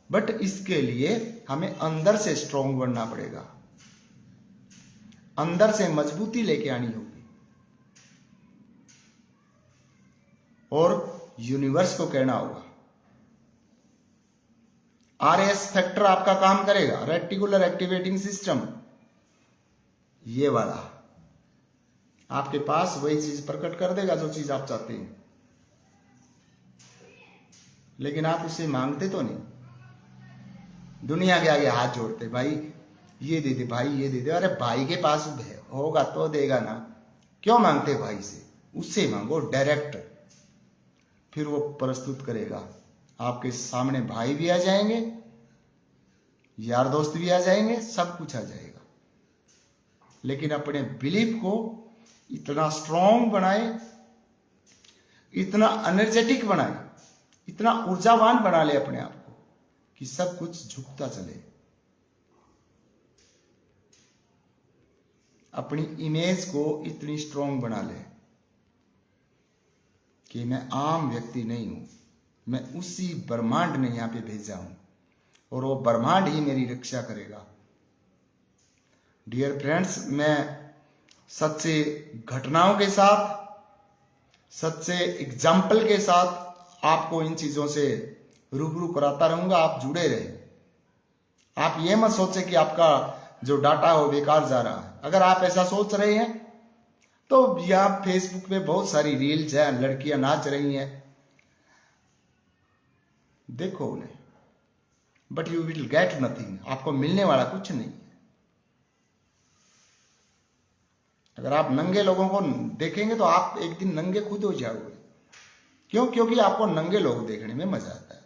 बट इसके लिए हमें अंदर से स्ट्रांग बनना पड़ेगा, अंदर से मजबूती लेके आनी होगी और यूनिवर्स को कहना होगा। RAS फैक्टर आपका काम करेगा, रेटिकुलर एक्टिवेटिंग सिस्टम, ये वाला आपके पास वही चीज प्रकट कर देगा जो चीज आप चाहते हैं, लेकिन आप उसे मांगते तो नहीं। दुनिया के आगे हाथ जोड़ते, भाई ये दे दे, भाई ये दे दे। अरे भाई के पास होगा तो देगा ना, क्यों मांगते भाई से? उससे मांगो डायरेक्ट, फिर वो प्रस्तुत करेगा। आपके सामने भाई भी आ जाएंगे, यार दोस्त भी आ जाएंगे, सब कुछ आ जाएगा। लेकिन अपने बिलीफ को इतना स्ट्रांग बनाए, इतना एनर्जेटिक बनाए, इतना ऊर्जावान बना ले अपने आप को कि सब कुछ झुकता चले। अपनी इमेज को इतनी स्ट्रांग बना ले कि मैं आम व्यक्ति नहीं हूं, मैं उसी ब्रह्मांड ने यहां पे भेजा हूं और वो ब्रह्मांड ही मेरी रक्षा करेगा। डियर फ्रेंड्स, मैं सच्चे घटनाओं के साथ, सच्चे एग्जाम्पल के साथ आपको इन चीजों से रूबरू कराता रहूंगा। आप जुड़े रहे। आप ये मत सोचे कि आपका जो डाटा हो बेकार जा रहा है। अगर आप ऐसा सोच रहे हैं तो यहाँ फेसबुक पे बहुत सारी रील्स हैं, लड़कियां नाच रही हैं, देखो उन्हें, but you will get nothing. आपको मिलने वाला कुछ नहीं। अगर आप नंगे लोगों को देखेंगे तो आप एक दिन नंगे खुद हो जाओगे। क्यों? क्योंकि आपको नंगे लोग देखने में मजा आता है,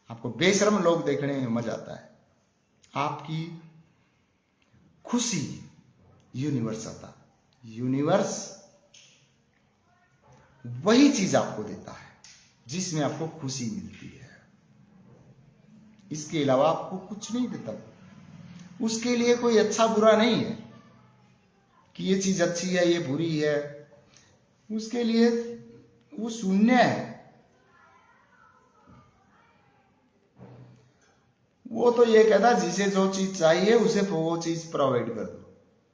आपको बेशर्म लोग देखने में मजा आता है। आपकी खुशी यूनिवर्स आता है। यूनिवर्स वही चीज आपको देता है जिसमें आपको खुशी मिलती है। इसके अलावा आपको कुछ नहीं देता। उसके लिए कोई अच्छा बुरा नहीं है कि ये चीज अच्छी है, ये बुरी है। उसके लिए वो शून्य है। वो तो ये कहता जिसे जो चीज चाहिए उसे वो चीज प्रोवाइड कर दो।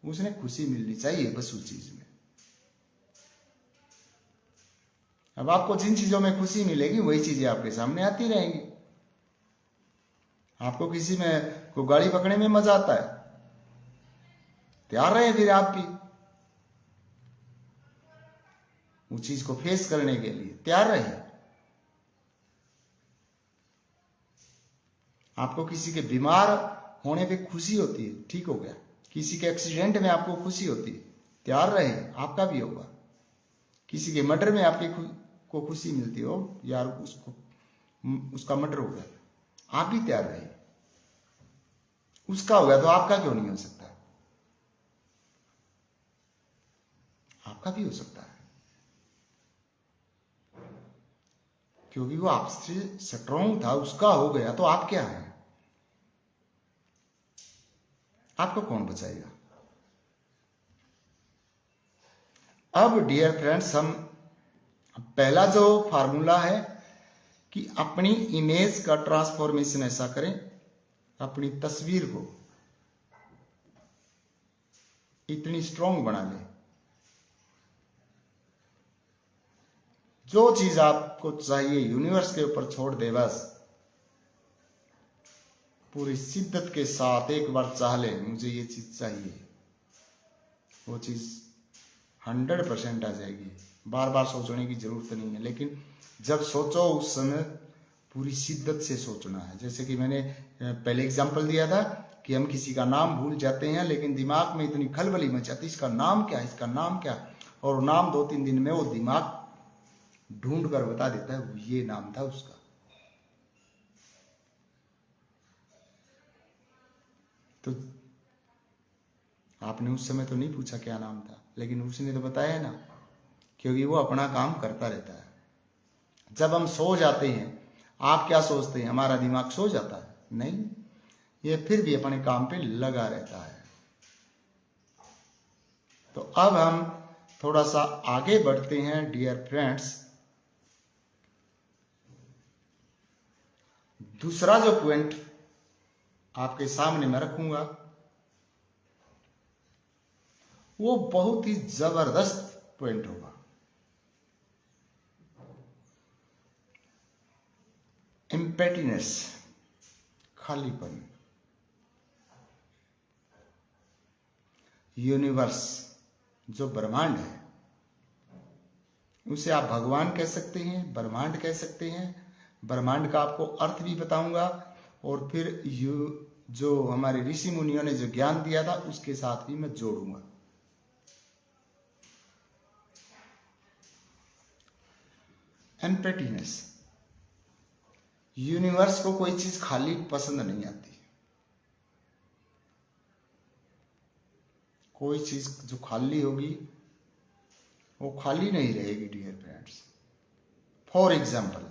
उसने खुशी मिलनी चाहिए बस उस चीज में। अब आपको जिन चीजों में खुशी मिलेगी वही चीजें आपके सामने आती रहेंगी। आपको किसी में को गाड़ी पकड़ने में मजा आता है, तैयार रहे फिर आप भी उस चीज को फेस करने के लिए तैयार रहे। आपको किसी के बीमार होने पे खुशी होती है, ठीक हो गया। किसी के एक्सीडेंट में आपको खुशी होती है, तैयार रहे, आपका भी होगा। किसी के मर्डर में आपकी को खुशी मिलती हो, यार उसका मर्डर हो गया, आप भी तैयार रहे। उसका हो गया तो आपका क्यों नहीं हो सकता? आपका भी हो सकता है, क्योंकि वो आपसे स्ट्रॉन्ग था, उसका हो गया तो आप क्या है? आपको कौन बचाएगा? अब डियर फ्रेंड्स, हम पहला जो फार्मूला है कि अपनी इमेज का ट्रांसफॉर्मेशन ऐसा करें, अपनी तस्वीर को इतनी स्ट्रांग बना लें, जो चीज आपको चाहिए यूनिवर्स के ऊपर छोड़ दे। बस पूरी शिद्दत के साथ एक बार चाह ले, मुझे ये चीज चाहिए, वो चीज 100% आ जाएगी। बार बार सोचने की जरूरत नहीं है, लेकिन जब सोचो उस समय पूरी शिद्दत से सोचना है। जैसे कि मैंने पहले एग्जांपल दिया था कि हम किसी का नाम भूल जाते हैं, लेकिन दिमाग में इतनी खलबली मच जाती है, इसका नाम क्या है, इसका नाम क्या, और नाम 2-3 दिन में वो दिमाग ढूंढ कर बता देता है ये नाम था उसका। तो आपने उस समय तो नहीं पूछा क्या नाम था, लेकिन उसने तो बताया ना, क्योंकि वो अपना काम करता रहता है। जब हम सो जाते हैं, आप क्या सोचते हैं हमारा दिमाग सो जाता है? नहीं, ये फिर भी अपने काम पे लगा रहता है। तो अब हम थोड़ा सा आगे बढ़ते हैं डियर फ्रेंड्स। दूसरा जो पॉइंट आपके सामने मैं रखूंगा वो बहुत ही जबरदस्त पॉइंट होगा। एम्प्टीनेस, खालीपन। यूनिवर्स, जो ब्रह्मांड है, उसे आप भगवान कह सकते हैं, ब्रह्मांड कह सकते हैं। ब्रह्मांड का आपको अर्थ भी बताऊंगा, और फिर जो हमारे ऋषि मुनियों ने जो ज्ञान दिया था उसके साथ भी मैं जोड़ूंगा। एम्प्टीनेस, यूनिवर्स को कोई चीज खाली पसंद नहीं आती। कोई चीज जो खाली होगी वो खाली नहीं रहेगी डियर फ्रेंड्स। फॉर एग्जाम्पल,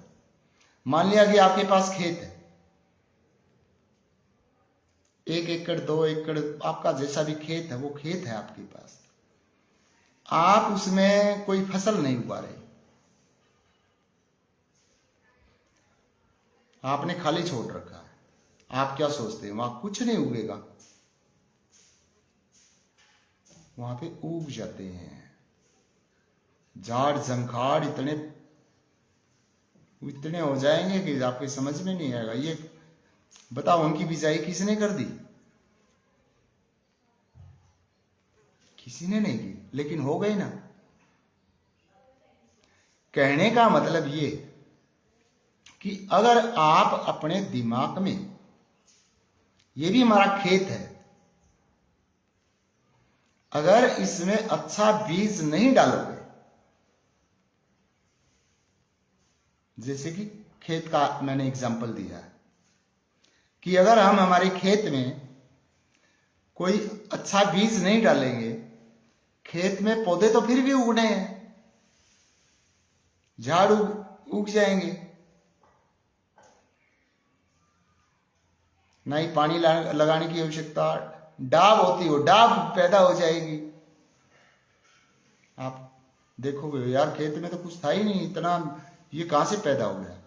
मान लिया कि आपके पास खेत है, 1 एकड़ 2 एकड़, आपका जैसा भी खेत है वो खेत है आपके पास। आप उसमें कोई फसल नहीं उगा रहे, आपने खाली छोड़ रखा है। आप क्या सोचते हैं वहां कुछ नहीं उगेगा? वहां पे उग जाते हैं झाड़ झंखाड़, इतने हो जाएंगे कि आपके समझ में नहीं आएगा। ये बताओ उनकी बिजाई किसने कर दी? किसी ने नहीं की, लेकिन हो गई ना। कहने का मतलब ये कि अगर आप अपने दिमाग में, ये भी हमारा खेत है, अगर इसमें अच्छा बीज नहीं डालोगे, जैसे कि खेत का मैंने एग्जांपल दिया है कि अगर हम हमारे खेत में कोई अच्छा बीज नहीं डालेंगे, खेत में पौधे तो फिर भी उगने हैं, झाड़ उग जाएंगे, ना ही पानी लगाने की आवश्यकता, डाब होती हो डाब पैदा हो जाएगी। आप देखोगे यार खेत में तो कुछ था ही नहीं, इतना ये कहां से पैदा हो गया?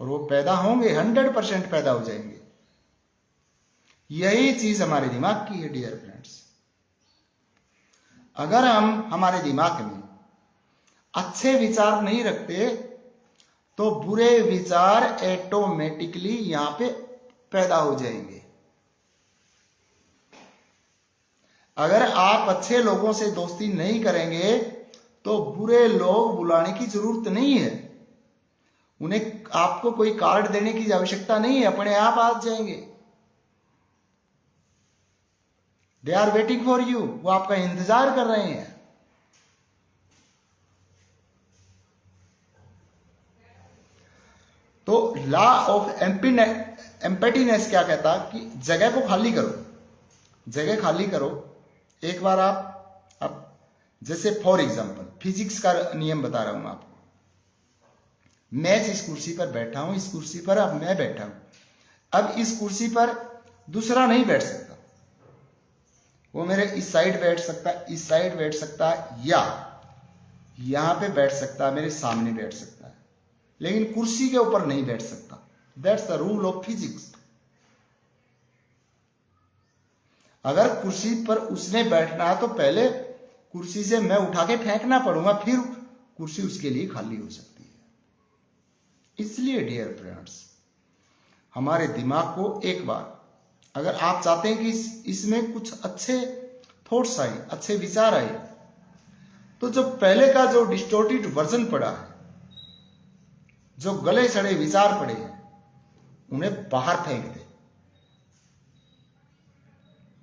और वो पैदा होंगे, 100% पैदा हो जाएंगे। यही चीज हमारे दिमाग की है डियर फ्रेंड्स। अगर हम हमारे दिमाग में अच्छे विचार नहीं रखते तो बुरे विचार ऑटोमेटिकली यहां पे पैदा हो जाएंगे। अगर आप अच्छे लोगों से दोस्ती नहीं करेंगे तो बुरे लोग बुलाने की जरूरत नहीं है, उन्हें आपको कोई कार्ड देने की आवश्यकता नहीं है, अपने आप आ जाएंगे। They are waiting for you, वो आपका इंतजार कर रहे हैं। तो लॉ ऑफ एम्प्टीनेस क्या कहता है कि जगह को खाली करो, जगह खाली करो। एक बार आप जैसे फॉर एग्जांपल फिजिक्स का नियम बता रहा हूं आपको। मैं इस कुर्सी पर बैठा हूं, इस कुर्सी पर अब मैं बैठा हूं, अब इस कुर्सी पर दूसरा नहीं बैठ सकता। वो मेरे इस साइड बैठ सकता है, इस साइड बैठ सकता है, या यहां पे बैठ सकता है, मेरे सामने बैठ सकता है, लेकिन कुर्सी के ऊपर नहीं बैठ सकता। That's the rule of physics. अगर कुर्सी पर उसने बैठना है तो पहले कुर्सी से मैं उठा के फेंकना पड़ूंगा, फिर कुर्सी उसके लिए खाली हो सकती है। इसलिए डियर फ्रेंड्स, हमारे दिमाग को एक बार, अगर आप चाहते हैं कि इसमें कुछ अच्छे थॉट्स आए, अच्छे विचार आए, तो जो पहले का जो डिस्टोर्टेड वर्जन पड़ा है, जो गले सड़े विचार पड़े हैं, उन्हें बाहर फेंक दे।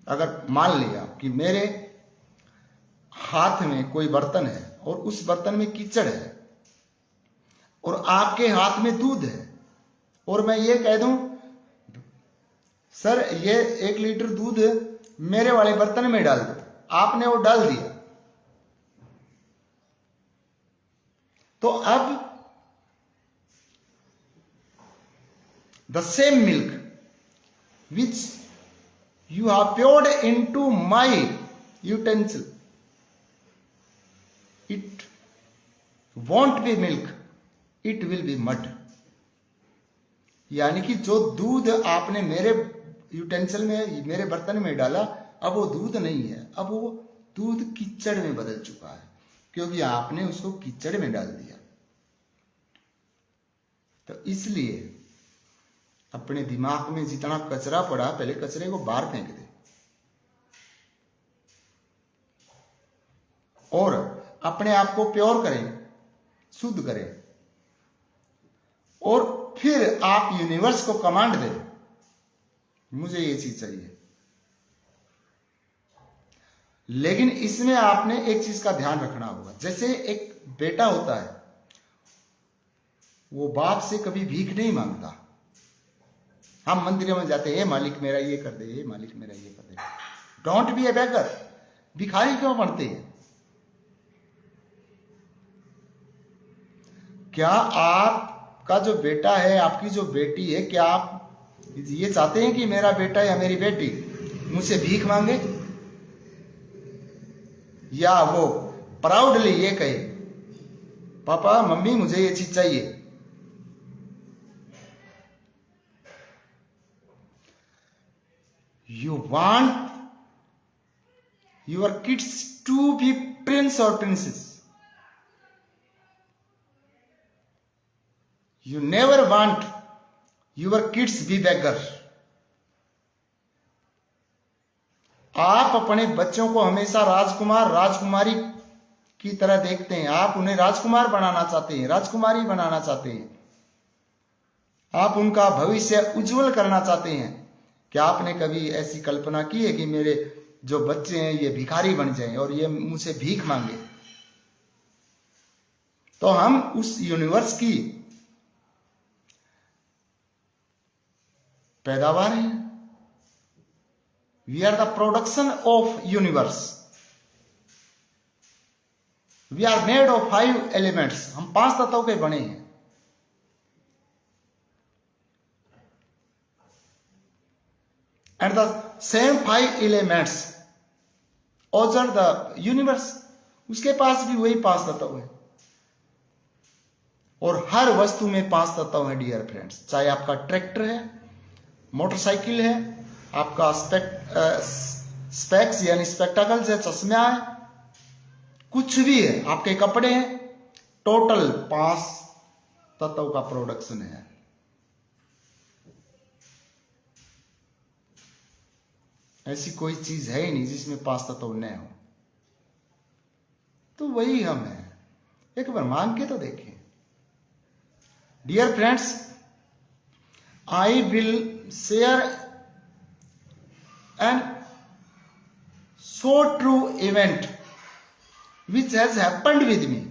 अगर मान लिया कि मेरे हाथ में कोई बर्तन है और उस बर्तन में कीचड़ है और आपके हाथ में दूध है और मैं ये कह दूं सर ये 1 लीटर दूध मेरे वाले बर्तन में डाल दो, आपने वो डाल दिया, तो अब the same milk which you have poured into my utensil, it won't be milk, it will be mud. यानी कि जो दूध आपने मेरे यूटेंसिल में, मेरे बर्तन में डाला, अब वो दूध नहीं है, अब वो दूध कीचड़ में बदल चुका है, क्योंकि आपने उसको कीचड़ में डाल दिया। तो इसलिए अपने दिमाग में जितना कचरा पड़ा, पहले कचरे को बाहर फेंक दे और अपने आप को प्योर करें, शुद्ध करें, और फिर आप यूनिवर्स को कमांड दें, मुझे ये चीज चाहिए। लेकिन इसमें आपने एक चीज का ध्यान रखना होगा। जैसे एक बेटा होता है, वो बाप से कभी भीख नहीं मांगता। हम मंदिरों में जाते हैं, मालिक मेरा ये कर दे, मालिक मेरा ये कर दे। डोंट बी ए बेगर। भिखारी क्यों बनते हैं? क्या आपका जो बेटा है, आपकी जो बेटी है, क्या आप ये चाहते हैं कि मेरा बेटा या मेरी बेटी मुझसे भीख मांगे, या वो प्राउडली ये कहे पापा मम्मी मुझे ये चीज चाहिए? You want your kids to be prince or princess. You never want your kids be beggar. आप अपने बच्चों को हमेशा राजकुमार राजकुमारी की तरह देखते हैं। आप उन्हें राजकुमार बनाना चाहते हैं, राजकुमारी बनाना चाहते हैं। आप उनका भविष्य उज्जवल करना चाहते हैं। क्या आपने कभी ऐसी कल्पना की है कि मेरे जो बच्चे हैं ये भिखारी बन जाएं और ये मुझसे भीख मांगे? तो हम उस यूनिवर्स की पैदावार हैं। We are the production of universe. We are made of 5 elements. हम 5 तत्वों के बने हैं। And the same 5 elements order the universe. उसके पास भी वही 5 तत्व है और हर वस्तु में 5 तत्व है डियर फ्रेंड्स। चाहे आपका ट्रैक्टर है, मोटरसाइकिल है, आपका स्पेक्स यानी स्पेक्टाकल्स है, चश्मा है, कुछ भी है, आपके कपड़े हैं, टोटल 5 तत्व का प्रोडक्शन है। ऐसी कोई चीज है ही नहीं जिसमें 5 तत्व न हो। तो वही हम हैं। एक बार मान के तो देखें। Dear friends, I will share an so true event which has happened with me,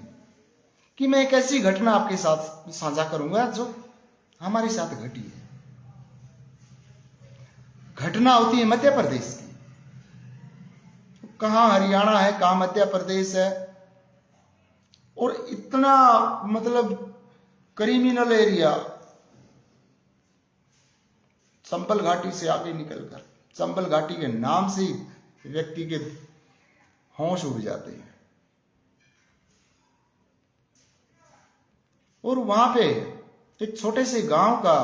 कि मैं एक ऐसी घटना आपके साथ साझा करूंगा जो हमारे साथ घटी है। घटना होती है मध्य प्रदेश की। कहां हरियाणा है, कहां मध्य प्रदेश है, और इतना मतलब क्रिमिनल एरिया, चंबल घाटी से आगे निकलकर, चंबल घाटी के नाम से ही व्यक्ति के होश उड़ जाते हैं। और वहां पे एक छोटे से गांव का,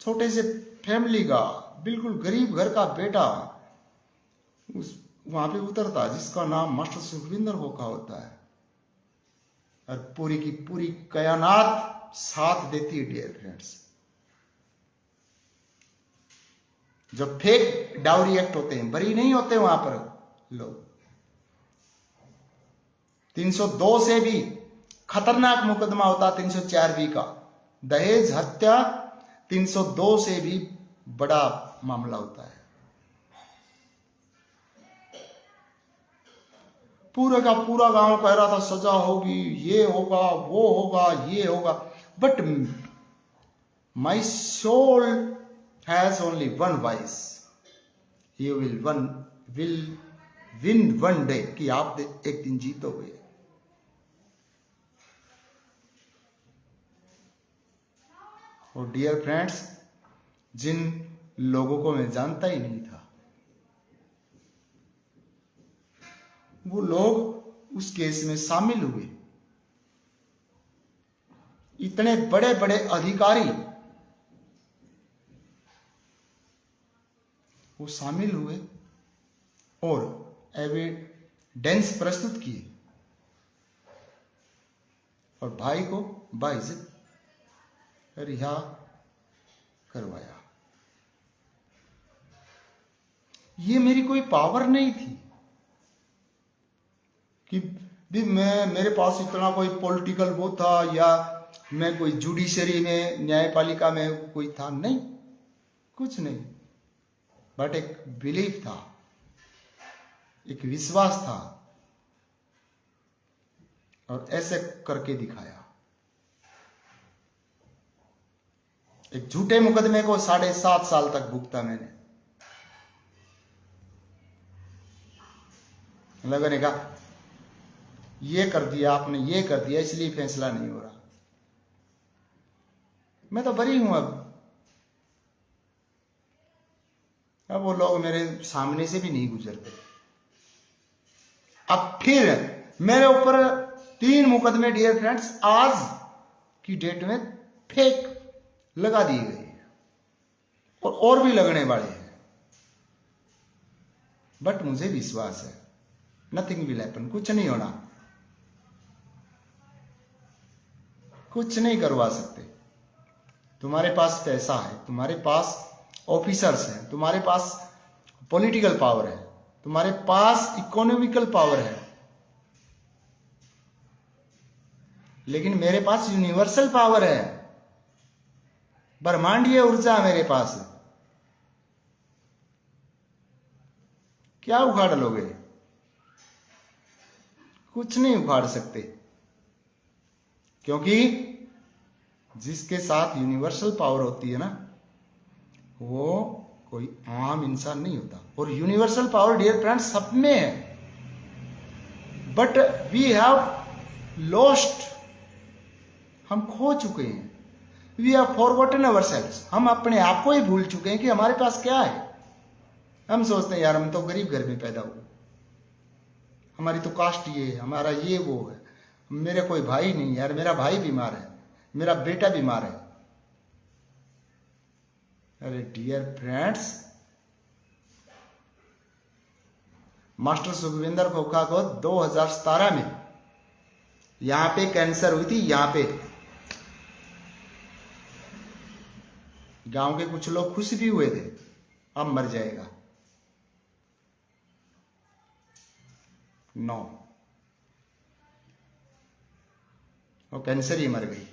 छोटे से फैमिली का, बिल्कुल गरीब घर का बेटा उस वहां पे उतरता, जिसका नाम मास्टर सुखविंदर होका होता है, और पूरी की पूरी कायनात साथ देती है डियर फ्रेंड्स। जो फेक डाउरी एक्ट होते हैं, बरी नहीं होते वहां पर लोग। 302 से भी खतरनाक मुकदमा होता, 304B का दहेज हत्या 302 से भी बड़ा मामला होता है। पूरे का पूरा गांव कह रहा था सजा होगी, ये होगा, वो होगा, ये होगा, but my soul has only one voice, you will win one day, कि आप एक दिन जीतोगे। और डियर फ्रेंड्स, जिन लोगों को मैं जानता ही नहीं था, वो लोग उस केस में शामिल हुए। इतने बड़े बड़े अधिकारी वो शामिल हुए और एविडेंस प्रस्तुत किए और भाई को बाइज्जत रिहा करवाया। ये मेरी कोई पावर नहीं थी कि भी मेरे पास इतना कोई पॉलिटिकल वो था, या मैं कोई जुडिशरी में, न्यायपालिका में कोई था, नहीं, कुछ नहीं, बट एक बिलीफ था, एक विश्वास था, और ऐसे करके दिखाया। एक झूठे मुकदमे को 7.5 साल तक भुगता मैंने। लगने का ये कर दिया आपने, ये कर दिया, इसलिए फैसला नहीं हो रहा। मैं तो बरी हूं। अब वो लोग मेरे सामने से भी नहीं गुजरते। अब फिर मेरे ऊपर 3 मुकदमे डियर फ्रेंड्स आज की डेट में फेक लगा दिए गए, और भी लगने वाले हैं। बट मुझे विश्वास है नथिंग विल हैपन, कुछ नहीं होना, कुछ नहीं करवा सकते। तुम्हारे पास पैसा है, तुम्हारे पास ऑफिसर्स हैं, तुम्हारे पास पॉलिटिकल पावर है, तुम्हारे पास इकोनॉमिकल पावर है, लेकिन मेरे पास यूनिवर्सल पावर है, ब्रह्मांडीय ऊर्जा मेरे पास है। क्या उखाड़ लोगे? कुछ नहीं उखाड़ सकते, क्योंकि जिसके साथ यूनिवर्सल पावर होती है ना, वो कोई आम इंसान नहीं होता। और यूनिवर्सल पावर डियर फ्रेंड्स सब में है, बट वी हैव लॉस्ट, हम खो चुके हैं। वी हैव फॉरगॉटन अवरसेल्व्स, हम अपने आप को ही भूल चुके हैं कि हमारे पास क्या है। हम सोचते हैं यार हम तो गरीब घर में पैदा हुए, हमारी तो कास्ट ये है, हमारा ये वो है, मेरे कोई भाई नहीं यार, मेरा भाई बीमार है, मेरा बेटा बीमार है। अरे डियर फ्रेंड्स, मास्टर सुखविंदर खोखा को 2017 में यहां पे कैंसर हुई थी। यहां पे गांव के कुछ लोग खुश भी हुए थे, अब मर जाएगा। नो, वो कैंसर ही मर गई।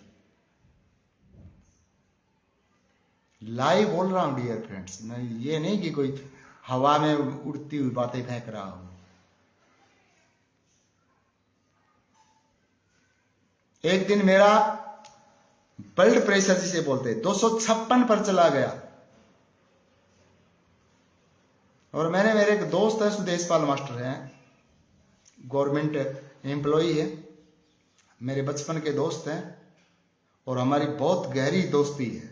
लाइव बोल रहा हूं डियर फ्रेंड्स, मैं ये नहीं कि कोई हवा में उड़ती हुई बातें फेंक रहा हूं। एक दिन मेरा ब्लड प्रेशर जिसे बोलते हैं 256 पर चला गया, और मेरे एक दोस्त है, सुदेशपाल मास्टर हैं, गवर्नमेंट एम्प्लॉई है, मेरे बचपन के दोस्त हैं, और हमारी बहुत गहरी दोस्ती है।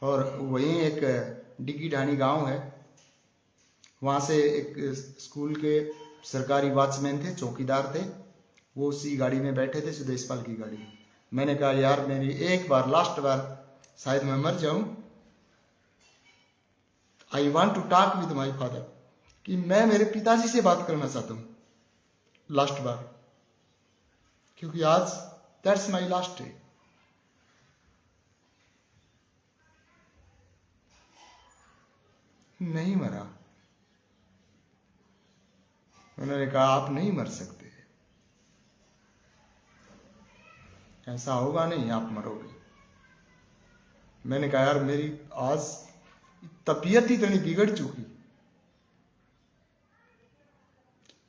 और वहीं एक डिग्गी ढाणी गांव है, वहां से एक स्कूल के सरकारी वॉचमैन थे, चौकीदार थे, वो उसी गाड़ी में बैठे थे, सुदेशपाल की गाड़ी में। मैंने कहा यार मेरी एक बार, लास्ट बार, शायद मैं मर जाऊं, I want to talk with my father, कि मैं मेरे पिताजी से बात करना चाहता हूं लास्ट बार, क्योंकि आज दैट्स माई लास्ट डे। नहीं मरा। उन्होंने कहा आप नहीं मर सकते, ऐसा होगा नहीं, आप मरोगे। मैंने कहा यार मेरी आज तबीयत ही इतनी बिगड़ चुकी,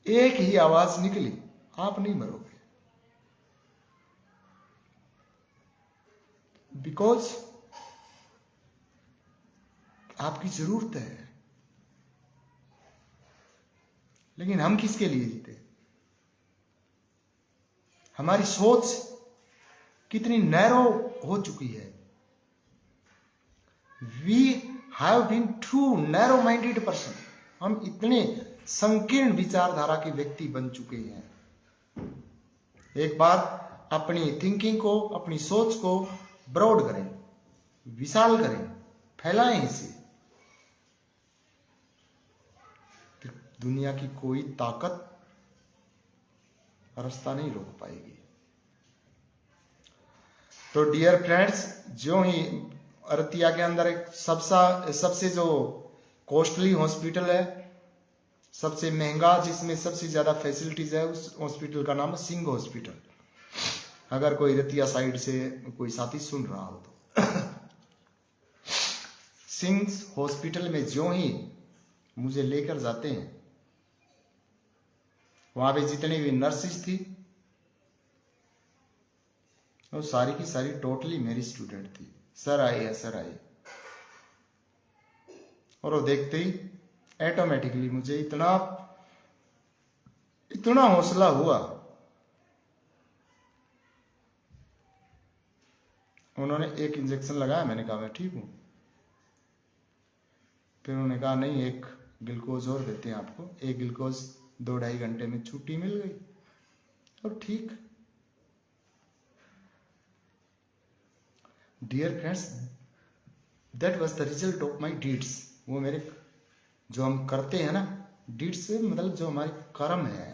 एक ही आवाज निकली, आप नहीं मरोगे। बिकॉज आपकी जरूरत है। लेकिन हम किसके लिए जीते? हमारी सोच कितनी नैरो हो चुकी है। We have been too narrow minded person. हम इतने संकीर्ण विचारधारा के व्यक्ति बन चुके हैं। एक बार अपनी थिंकिंग को, अपनी सोच को ब्रॉड करें, विशाल करें, फैलाएं इसे। दुनिया की कोई ताकत रास्ता नहीं रोक पाएगी। तो डियर फ्रेंड्स, जो ही अरतिया के अंदर एक सबसे जो कॉस्टली हॉस्पिटल है, सबसे महंगा, जिसमें सबसे ज्यादा फैसिलिटीज है, उस हॉस्पिटल का नाम है सिंह हॉस्पिटल। अगर कोई रतिया साइड से कोई साथी सुन रहा हो तो सिंह हॉस्पिटल में जो ही मुझे लेकर जाते हैं, वहां पे जितनी भी नर्सेज थी वो सारी की सारी टोटली मेरी स्टूडेंट थी। सर आए, सर आए। और वो देखते ही ऑटोमेटिकली मुझे इतना हौसला हुआ। उन्होंने एक इंजेक्शन लगाया, मैंने कहा मैं ठीक हूं। फिर उन्होंने कहा नहीं, एक ग्लूकोज और देते हैं आपको। एक ग्लूकोज 2-2.5 घंटे में छुट्टी मिल गई। और ठीक। Dear friends, that was the result of my deeds. वो मेरे जो हम करते हैं ना, डीड्स से मतलब जो हमारे कर्म है,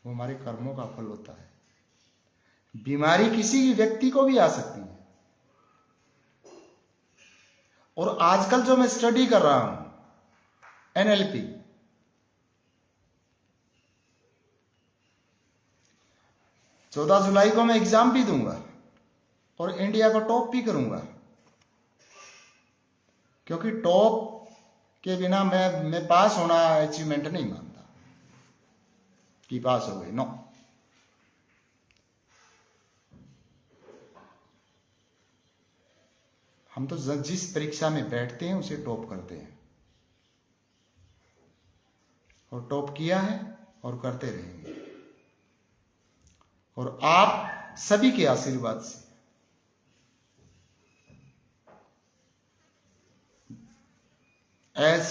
वो हमारे कर्मों का फल होता है। बीमारी किसी भी व्यक्ति को भी आ सकती है। और आजकल जो मैं स्टडी कर रहा हूं NLP, चौदह जुलाई को मैं एग्जाम भी दूंगा और इंडिया को टॉप भी करूंगा। क्योंकि टॉप के बिना मैं पास होना अचीवमेंट नहीं मानता कि पास हो गए। नो, हम तो जिस परीक्षा में बैठते हैं उसे टॉप करते हैं, और टॉप किया है और करते रहेंगे। और आप सभी के आशीर्वाद से as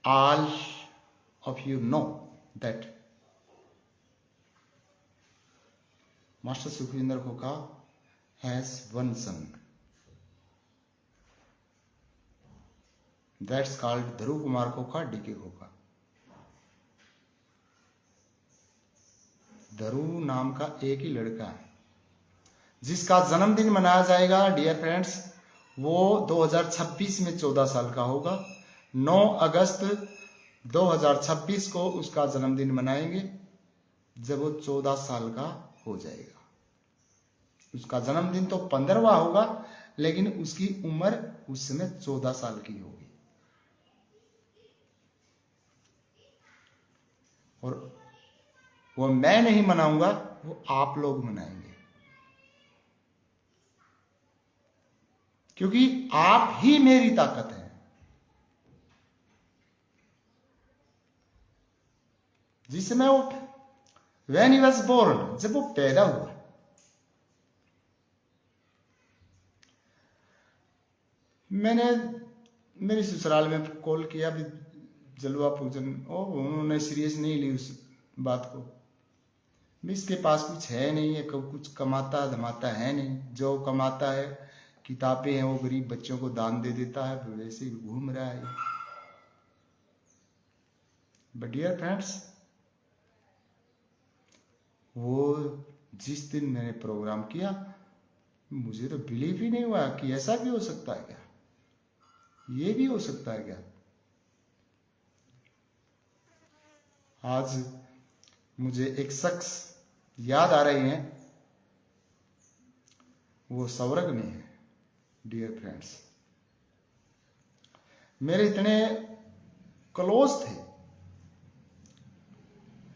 all of you know that Master Sukhvinder Khokha has one son, that's called Dhruv Kumar Khokha, DK Khokha। ध्रुव नाम का एक ही लड़का है जिसका जन्मदिन मनाया जाएगा। डियर फ्रेंड्स, वो 2026 में 14 साल का होगा। 9 अगस्त 2026 को उसका जन्मदिन मनाएंगे, जब वो 14 साल का हो जाएगा। उसका जन्मदिन तो 15वां होगा, लेकिन उसकी उम्र उस समय 14 साल की होगी। और वो मैं नहीं मनाऊंगा, वो आप लोग मनाएंगे, क्योंकि आप ही मेरी ताकत है। जिस समय वो when he was born, जब वो पैदा हुआ, मैंने मेरे ससुराल में कॉल किया भी जलवा पूजन, और उन्होंने सीरियस नहीं ली उस बात को। इसके पास कुछ है नहीं है, कुछ कमाता धमाता है नहीं। जो कमाता है, किताबें हैं, वो गरीब बच्चों को दान दे देता है, वैसे ही घूम रहा है। बट डियर फ्रेंड्स, वो जिस दिन मैंने प्रोग्राम किया, मुझे तो बिलीव ही नहीं हुआ कि ऐसा भी हो सकता है क्या, ये भी हो सकता है क्या। आज मुझे एक शख्स याद आ रहे हैं, वो स्वर्ग में है। डियर फ्रेंड्स, मेरे इतने क्लोज थे।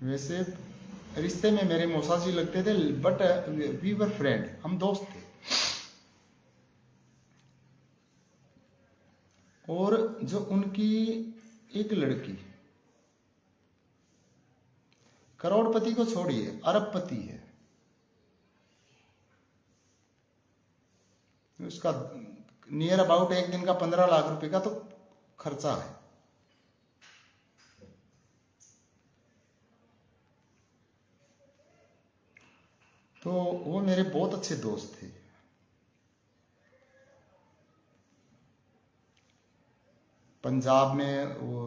वैसे रिश्ते में मेरे मौसा जी लगते थे, बट वी वर फ्रेंड, हम दोस्त थे। और जो उनकी एक लड़की, करोड़पति को छोड़िए, अरबपति है, उसका नियर अबाउट एक दिन का 15 लाख रुपए का तो खर्चा है। तो वो मेरे बहुत अच्छे दोस्त थे। पंजाब में वो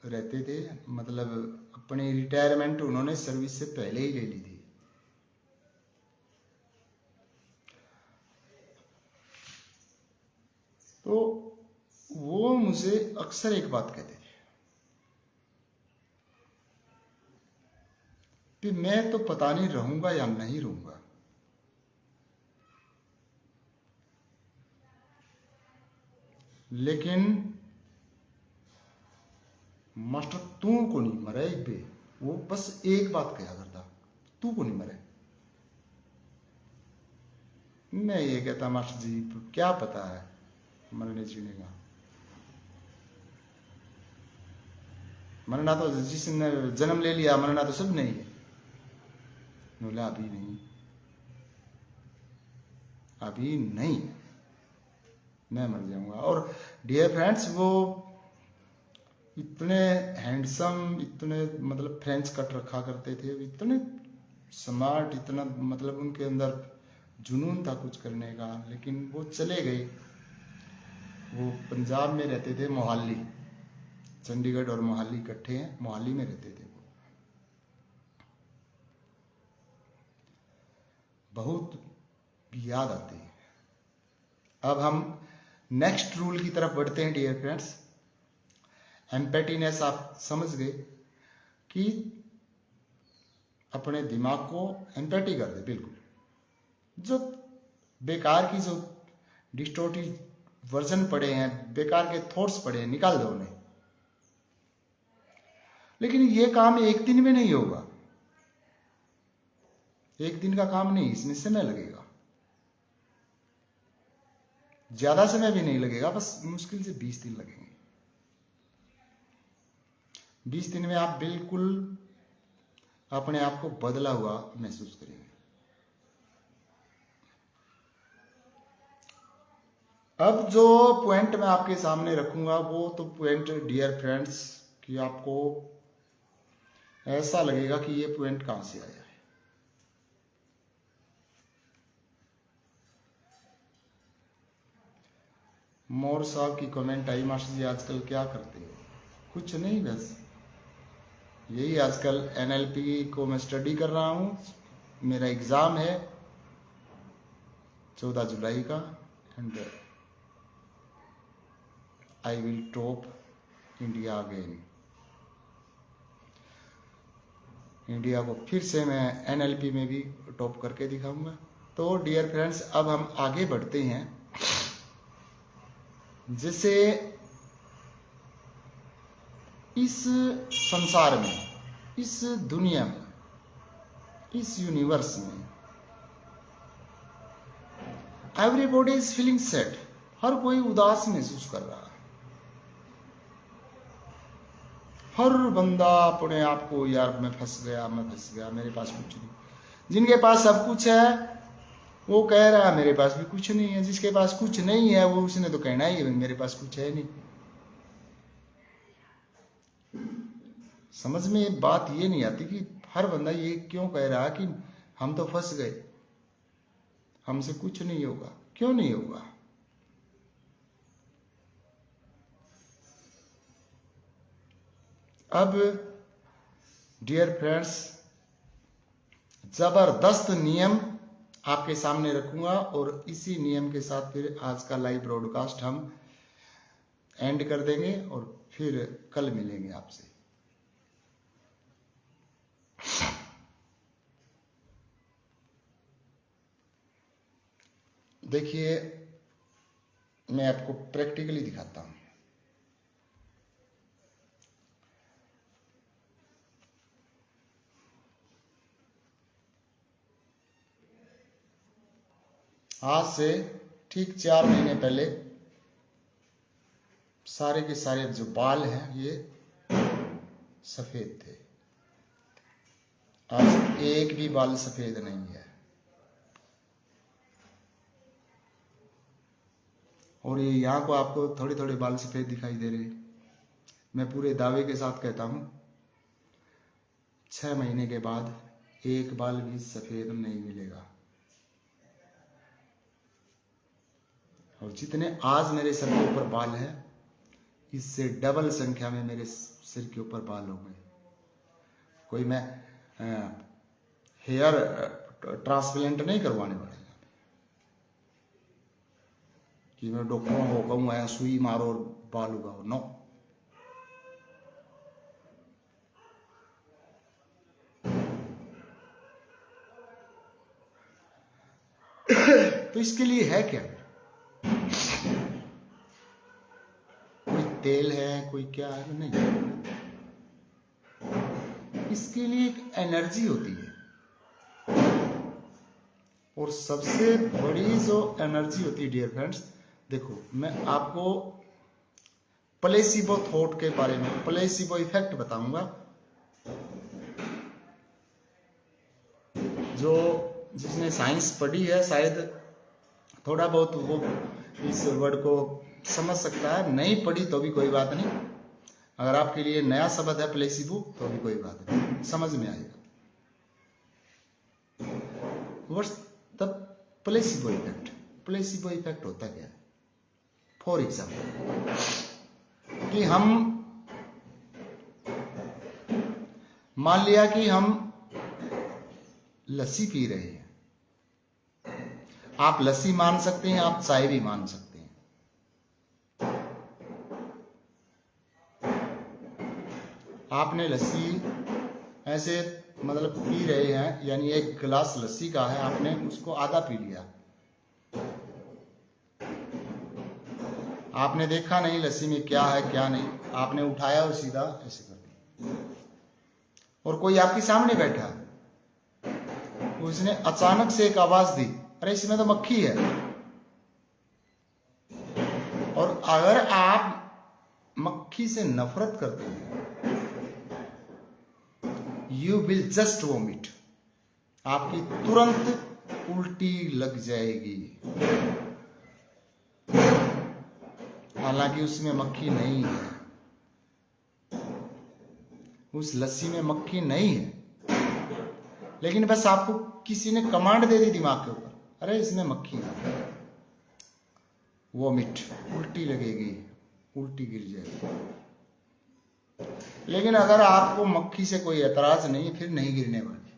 रहते थे, मतलब अपनी रिटायरमेंट उन्होंने सर्विस से पहले ही ले ली थी। तो वो मुझे अक्सर एक बात कहते थे कि मैं तो पता नहीं रहूंगा या नहीं रहूंगा, लेकिन मास्टर तू को नहीं मरे बे। वो बस एक बात कहा करता, तू को नहीं मरे। मैं ये कहता, मास्टर जी क्या पता है मरने जीने का, मरना तो जिसने जन्म ले लिया, मरना तो सब नहीं है। बोला अभी नहीं, अभी नहीं, मैं मर जाऊंगा। और डियर फ्रेंड्स, वो इतने हैंडसम, इतने मतलब फ्रेंच कट रखा करते थे, इतने स्मार्ट, इतना मतलब उनके अंदर जुनून था कुछ करने का। लेकिन वो चले गए। वो पंजाब में रहते थे, मोहाली, चंडीगढ़ और मोहाली इकट्ठे हैं, मोहाली में रहते थे। वो बहुत याद आते हैं। अब हम नेक्स्ट रूल की तरफ बढ़ते हैं डियर फ्रेंड्स। एम्पैटीनेस आप समझ गए कि अपने दिमाग को एम्पैटी कर दे। बिल्कुल जो बेकार की जो डिस्टोर्टेड वर्जन पड़े हैं, बेकार के थॉट्स पड़े हैं, निकाल दो उन्हें। लेकिन ये काम एक दिन में नहीं होगा, एक दिन का काम नहीं, इसमें समय लगेगा, ज्यादा समय भी नहीं लगेगा, बस मुश्किल से 20 दिन लगेंगे। 20 दिन में आप बिल्कुल अपने आप को बदला हुआ महसूस करेंगे। अब जो पॉइंट मैं आपके सामने रखूंगा वो तो पॉइंट डियर फ्रेंड्स कि आपको ऐसा लगेगा कि ये पॉइंट कहां से आया है। मोर साहब की कमेंट आई, मास्टर जी आजकल क्या करते हो? कुछ नहीं, बस यही आजकल एनएलपी को मैं स्टडी कर रहा हूँ। मेरा एग्जाम है 14 जुलाई का, and I will top India again. India को फिर से मैं एनएलपी में भी टॉप करके दिखाऊंगा। तो डियर फ्रेंड्स, अब हम आगे बढ़ते हैं। जैसे इस संसार में, इस दुनिया में, इस यूनिवर्स में एवरीबॉडी इज फीलिंग सैड। हर कोई उदास महसूस कर रहा है। हर बंदा अपने आप को, यार मैं फंस गया, मैं फंस गया, मेरे पास कुछ नहीं। जिनके पास सब कुछ है वो कह रहा है मेरे पास भी कुछ नहीं है। जिसके पास कुछ नहीं है वो उसने तो कहना ही है मेरे पास कुछ है नहीं। समझ में बात ये नहीं आती कि हर बंदा ये क्यों कह रहा है कि हम तो फंस गए, हमसे कुछ नहीं होगा। क्यों नहीं होगा? अब डियर फ्रेंड्स, जबरदस्त नियम आपके सामने रखूंगा और इसी नियम के साथ फिर आज का लाइव ब्रॉडकास्ट हम एंड कर देंगे और फिर कल मिलेंगे आपसे। देखिए, मैं आपको प्रैक्टिकली दिखाता हूं। आज से ठीक 4 महीने पहले सारे के सारे जो बाल हैं ये सफेद थे। आज एक भी बाल सफेद नहीं है। और ये यहाँ को आपको थोड़े थोड़े बाल सफेद दिखाई दे रहे। मैं पूरे दावे के साथ कहता हूं 6 महीने के बाद एक बाल भी सफेद नहीं मिलेगा। और जितने आज मेरे सर के ऊपर बाल है, इससे डबल संख्या में मेरे सिर के ऊपर बाल होंगे। कोई मैं हेयर ट्रांसप्लांट नहीं करवाने वाला कि मैं डॉक्टरों को कहूँगा सुई मारो और बाल उगाओ, नो। तो इसके लिए है क्या? कोई तेल है, कोई क्या है? नहीं, इसके लिए एक एनर्जी होती है। और सबसे बड़ी जो एनर्जी होती है डियर फ्रेंड्स, देखो मैं आपको प्लेसिबो थॉट के बारे में, प्लेसिबो इफेक्ट बताऊंगा। जो जिसने साइंस पढ़ी है शायद थोड़ा बहुत वो इस वर्ड को समझ सकता है, नहीं पढ़ी तो भी कोई बात नहीं। अगर आपके लिए नया शब्द है प्लेसिबो तो भी कोई बात नहीं, समझ में आएगा। What's the placebo effect? Placebo effect होता क्या है? फॉर एग्जाम्पल कि हम मान लिया कि हम लस्सी पी रहे हैं। आप लस्सी मान सकते हैं, आप चाय भी मान सकते हैं। आपने लस्सी ऐसे मतलब पी रहे हैं, यानी एक गिलास लस्सी का है, आपने उसको आधा पी लिया। आपने देखा नहीं लस्सी में क्या है क्या नहीं, आपने उठाया और सीधा ऐसे कर दिया। और कोई आपके सामने बैठा, उसने अचानक से एक आवाज दी, अरे इसमें तो मक्खी है। और अगर आप मक्खी से नफरत करते हैं, यू विल जस्ट वोमिट, आपकी तुरंत उल्टी लग जाएगी। हालांकि उसमें मक्खी नहीं है, उस लस्सी में मक्खी नहीं है, लेकिन बस आपको किसी ने कमांड दे दी दिमाग के ऊपर, अरे इसमें मक्खी है, वोमिट, उल्टी लगेगी, उल्टी गिर जाएगी। लेकिन अगर आपको मक्खी से कोई एतराज नहीं, फिर नहीं गिरने वाली।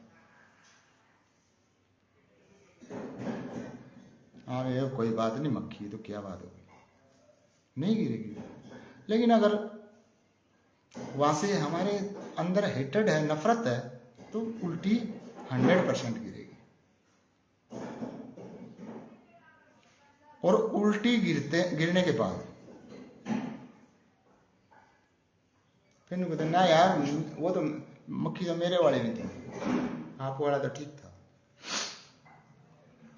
अरे कोई बात नहीं, मक्खी तो क्या बात होगी, नहीं गिरेगी। लेकिन अगर वहां से हमारे अंदर हेटेड है, नफरत है, तो उल्टी 100% गिरेगी। और उल्टी गिरने के बाद फिर कहते ना यार वो तो मक्खी तो मेरे वाले में थी, आपको वाला तो ठीक था।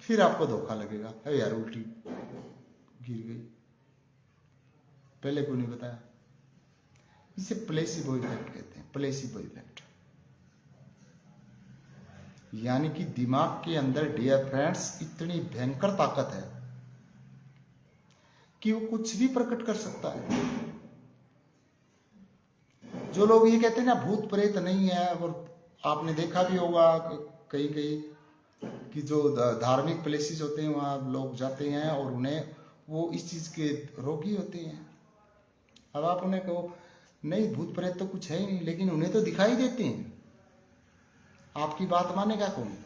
फिर आपको धोखा लगेगा, अरे यार उल्टी गिर गई, पहले क्यों नहीं बताया। इसे प्लेसिबो इफेक्ट कहते हैं, प्लेसिबो इफेक्ट। यानी कि दिमाग के अंदर डियर फ्रेंड्स इतनी भयंकर ताकत है कि वो कुछ भी प्रकट कर सकता है। जो लोग ये कहते हैं ना भूत प्रेत नहीं है, और आपने देखा भी होगा कहीं कहीं कि जो धार्मिक प्लेसेस होते हैं वहां लोग जाते हैं और उन्हें वो इस चीज के रोगी होते हैं। अब आप उन्हें कहो नहीं भूत प्रेत तो कुछ है ही नहीं, लेकिन उन्हें तो दिखाई देते हैं। आपकी बात मानेगा कौन?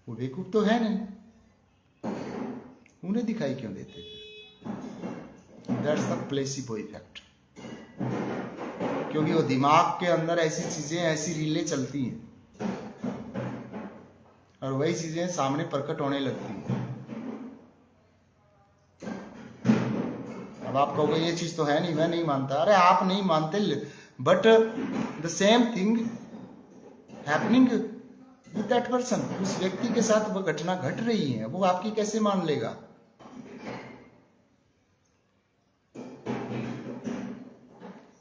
वो बेवकूफ तो है नहीं, उन्हें दिखाई क्यों देते? That's the placebo effect. क्योंकि वो दिमाग के अंदर ऐसी चीजें, ऐसी रीलें चलती हैं और वही चीजें सामने प्रकट होने लगती हैं। अब आप कहोगे ये चीज तो है नहीं, मैं नहीं मानता। अरे आप नहीं मानते, but the same thing happening with that person, उस व्यक्ति के साथ वो घटना घट रही है, वो आपकी कैसे मान लेगा?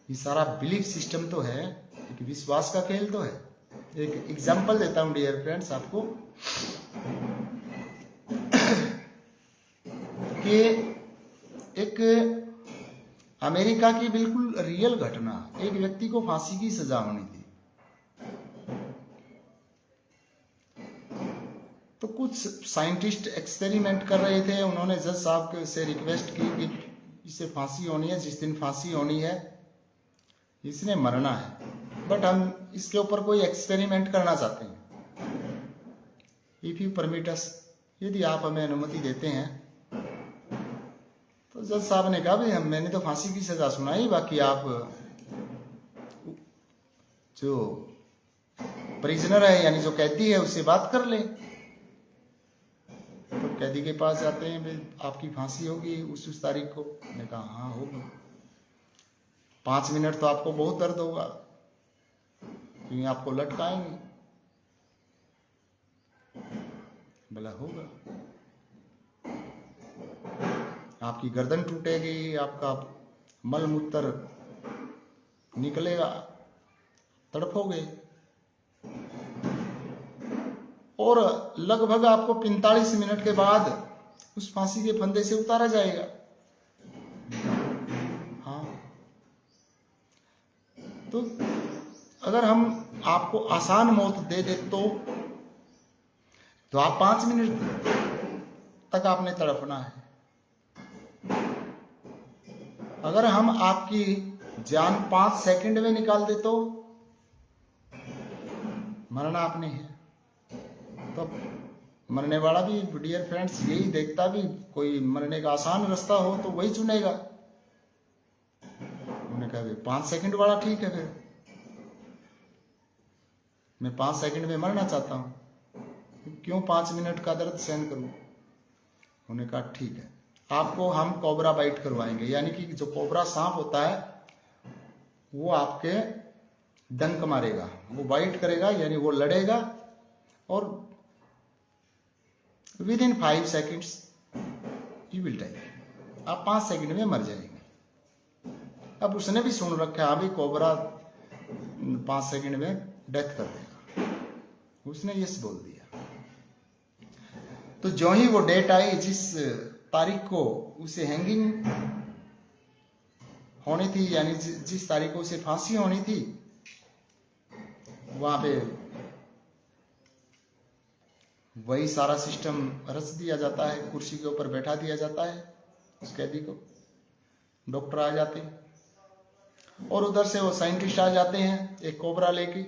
ये सारा बिलीफ सिस्टम तो है, एक विश्वास का खेल तो है। एक एग्जांपल देता हूं डियर फ्रेंड्स आपको कि एक अमेरिका की बिल्कुल रियल घटना, एक व्यक्ति को फांसी की सजा होनी थी। तो कुछ साइंटिस्ट एक्सपेरिमेंट कर रहे थे, उन्होंने जज साहब से रिक्वेस्ट की कि इसे फांसी होनी है, जिस दिन फांसी होनी है इसने मरना है, बट हम इसके ऊपर कोई एक्सपेरिमेंट करना चाहते हैं। इफ यू परमिट अस, यदि आप हमें अनुमति देते हैं। तो जज साहब ने कहा भाई मैंने तो फांसी की सजा सुनाई, बाकी आप जो प्रिजनर है यानी जो कैदी है उससे बात कर ले। तो कैदी के पास जाते हैं, भाई आपकी फांसी होगी उस तारीख को। मैंने कहा हाँ होगी। 5 मिनट तो आपको बहुत दर्द होगा क्योंकि आपको लटकाएंगे। बोला होगा, आपकी गर्दन टूटेगी, आपका मल मूत्र निकलेगा, तड़पोगे, और लगभग आपको 45 मिनट के बाद उस फांसी के फंदे से उतारा जाएगा। हाँ, तो अगर हम आपको आसान मौत दे दे तो आप 5 मिनट तक आपने तड़पना है। अगर हम आपकी जान 5 सेकंड में निकाल दे तो मरना आपने है। तो मरने वाला भी डियर फ्रेंड्स यही देखता, भी कोई मरने का आसान रास्ता हो तो वही चुनेगा। उन्होंने कहा 5 सेकंड वाला ठीक है, फिर मैं 5 सेकंड में मरना चाहता हूं, क्यों 5 मिनट का दर्द सहन करूं? उन्होंने कहा ठीक है, आपको हम कोबरा बाइट करवाएंगे, यानी कि जो कोबरा सांप होता है वो आपके डंक मारेगा, वो बाइट करेगा, यानी वो लड़ेगा, और within 5 seconds you will die, आप 5 सेकंड में मर जाएंगे। अब उसने भी सुन रखा है अभी कोबरा 5 सेकंड में डेथ कर देगा, उसने यस बोल दिया। तो जो ही वो डेट आई, जिस तारीख को उसे हैंगिंग होनी थी, यानी जिस तारीख को उसे फांसी होनी थी, वहां पे वही सारा सिस्टम रच दिया जाता है, कुर्सी के ऊपर बैठा दिया जाता है उस कैदी को, डॉक्टर आ जाते हैं और उधर से वो साइंटिस्ट आ जाते हैं एक कोबरा लेके,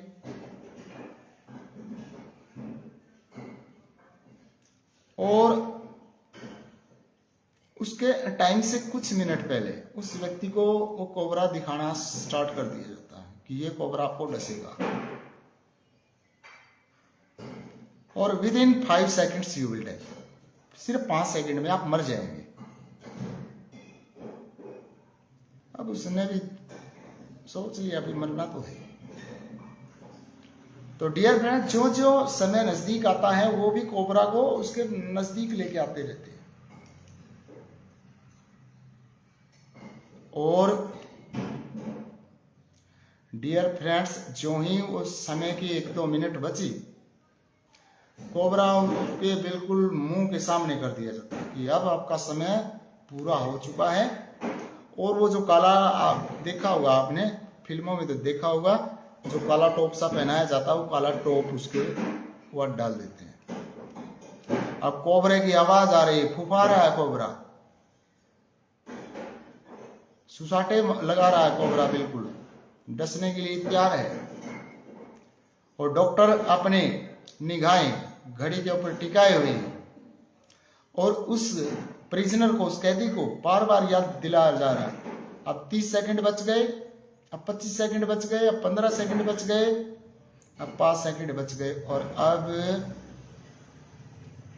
और उसके टाइम से कुछ मिनट पहले उस व्यक्ति को वो कोबरा दिखाना स्टार्ट कर दिया जाता है कि ये कोबरा आपको डसेगा, और within 5 seconds you will die, सिर्फ 5 सेकंड में आप मर जाएंगे। अब उसने भी सोच लिया अभी मरना तो है। तो डियर फ्रेंड, जो जो समय नजदीक आता है वो भी कोबरा को उसके नजदीक लेके आते रहते हैं, और डियर फ्रेंड्स जो ही उस समय की 1-2 मिनट बची, कोबरा उसके बिल्कुल मुंह के सामने कर दिया जाता है कि अब आपका समय पूरा हो चुका है। और वो जो काला आप देखा होगा, आपने फिल्मों में तो देखा होगा, जो काला टोप सा पहनाया जाता है वो काला टोप उसके ऊपर डाल देते हैं। अब कोबरे की आवाज आ रही है, फुफा रहा है कोबरा, सुसाटे लगा रहा है कोबरा, बिल्कुल डसने के लिए तैयार है। और डॉक्टर अपने निगाहें घड़ी के ऊपर टिकाए हुए हैं और उस प्रिजनर को, उस कैदी को बार बार याद दिलाया जा रहा है, अब 30 सेकंड बच गए, अब 25 सेकंड बच गए, अब 15 सेकंड बच गए, अब 5 सेकंड बच गए, और अब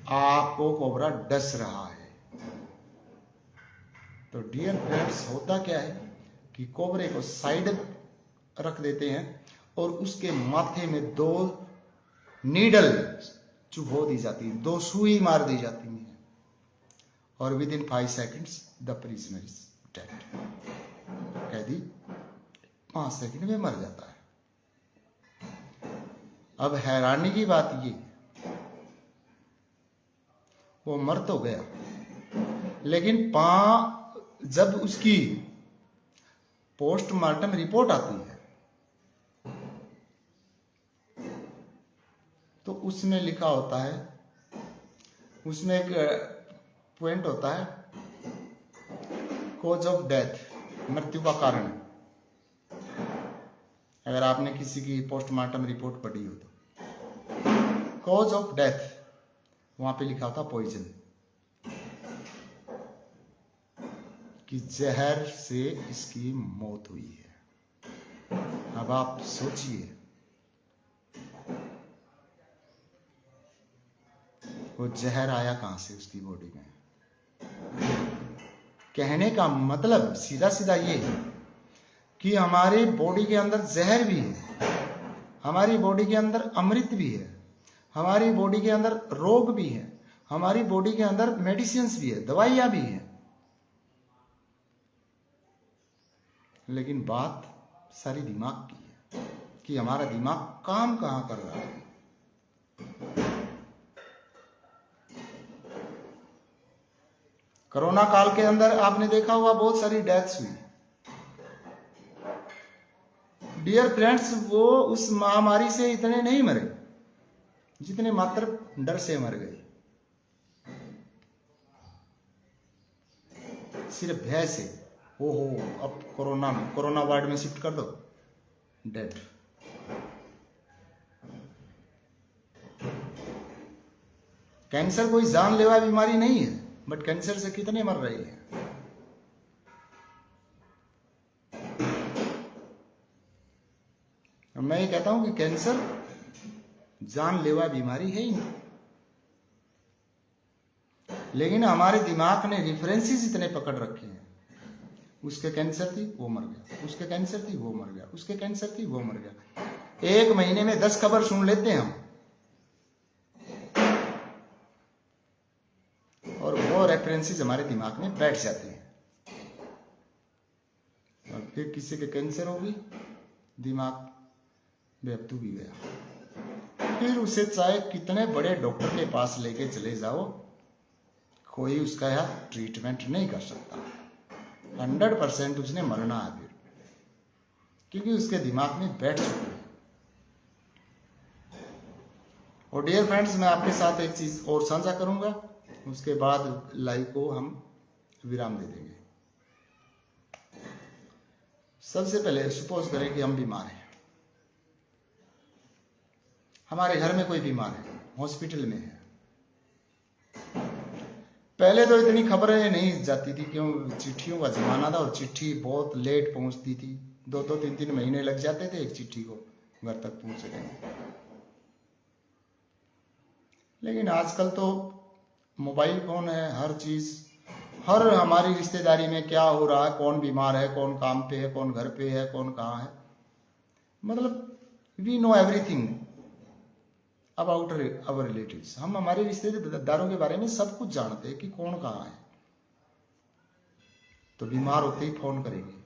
आपको कोबरा डस रहा है। तो डियर फ्रेंड्स, होता क्या है कि कोबरे को साइड रख देते हैं और उसके माथे में 2 नीडल चुभो दी जाती है, 2 सुई मार दी जाती है, और within 5 seconds the prisoner is dead. कैदी 5 सेकंड में मर जाता है। अब हैरानी की बात ये, वो मर तो गया, लेकिन जब उसकी पोस्टमार्टम रिपोर्ट आती है तो उसमें लिखा होता है, उसमें एक पॉइंट होता है कॉज ऑफ डेथ, मृत्यु का कारण। अगर आपने किसी की पोस्टमार्टम रिपोर्ट पढ़ी हो तो कॉज ऑफ डेथ वहां पे लिखा होता पॉइजन, कि जहर से इसकी मौत हुई है। अब आप सोचिए वो जहर आया कहां से उसकी बॉडी में। कहने का मतलब सीधा सीधा ये है कि हमारी बॉडी के अंदर जहर भी है, हमारी बॉडी के अंदर अमृत भी है, हमारी बॉडी के अंदर रोग भी है, हमारी बॉडी के अंदर मेडिसिन्स भी है, दवाइयां भी है। लेकिन बात सारी दिमाग की है कि हमारा दिमाग काम कहां कर रहा है। कोरोना काल के अंदर आपने देखा होगा बहुत सारी डेथ्स हुई। डियर फ्रेंड्स, वो उस महामारी से इतने नहीं मरे जितने मात्र डर से मर गए, सिर्फ भय से। ओहो, अब कोरोना वार्ड में शिफ्ट कर दो, डेड। कैंसर कोई जानलेवा बीमारी नहीं है, बट कैंसर से कितने मर रहे हैं। मैं ये कहता हूं कि कैंसर जानलेवा बीमारी है ही नहीं, लेकिन हमारे दिमाग ने रेफरेंसेस इतने पकड़ रखे हैं। उसके कैंसर थी वो मर गया, उसके कैंसर थी वो मर गया, उसके कैंसर थी वो मर गया। 1 महीने में 10 खबर सुन लेते हैं हम, और वो रेफरेंसेस हमारे दिमाग में बैठ जाते हैं। और फिर किसी के कैंसर होगी, दिमाग बेअब्तू भी गया। फिर उसे चाहे कितने बड़े डॉक्टर के पास लेके चले जाओ, कोई उसका यह ट्रीटमेंट नहीं कर सकता। 100% उसने मरना है फिर, क्योंकि उसके दिमाग में बैठ चुका है। और डियर फ्रेंड्स, मैं आपके साथ एक चीज और साझा करूंगा, उसके बाद लाइव को हम विराम दे देंगे। सबसे पहले सपोज करें कि हम बीमार हैं, हमारे घर में कोई बीमार है, हॉस्पिटल में है। पहले तो इतनी खबरें नहीं जाती थी, क्यों, चिट्ठियों का जमाना था और चिट्ठी बहुत लेट पहुंचती थी। 2-2, 3-3 महीने लग जाते थे एक चिट्ठी को घर तक पहुंचने में। लेकिन आजकल तो मोबाइल फोन है, हर चीज, हर हमारी रिश्तेदारी में क्या हो रहा है, कौन बीमार है, कौन काम पे है, कौन घर पे है, कौन कहाँ है, मतलब we know everything about our relatives. हम हमारे रिश्तेदारों के बारे में सब कुछ जानते हैं कि कौन कहाँ है। तो बीमार होते ही फोन करेंगे।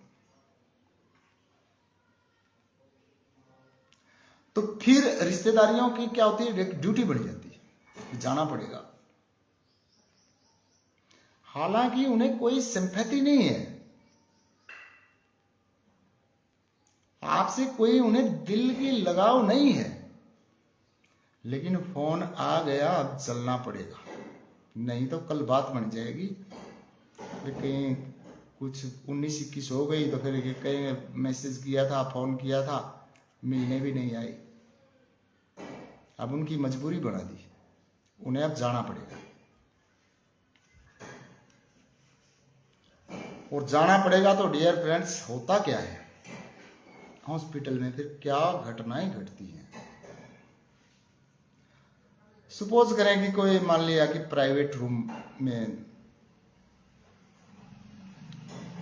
तो फिर रिश्तेदारियों की क्या होती है, एक ड्यूटी बढ़ जाती है, जाना पड़ेगा। हालांकि उन्हें कोई सिंपैथी नहीं है आपसे, कोई उन्हें दिल की लगाव नहीं है, लेकिन फोन आ गया, अब चलना पड़ेगा, नहीं तो कल बात बन जाएगी। कहीं कुछ 19-21 हो गई तो फिर कहीं मैसेज किया था, फोन किया था, मिलने भी नहीं आई। अब उनकी मजबूरी बना दी, उन्हें अब जाना पड़ेगा। और जाना पड़ेगा तो डियर फ्रेंड्स, होता क्या है हॉस्पिटल में, फिर क्या घटनाएं घटती हैं। सपोज करें कि कोई, मान लिया कि प्राइवेट रूम में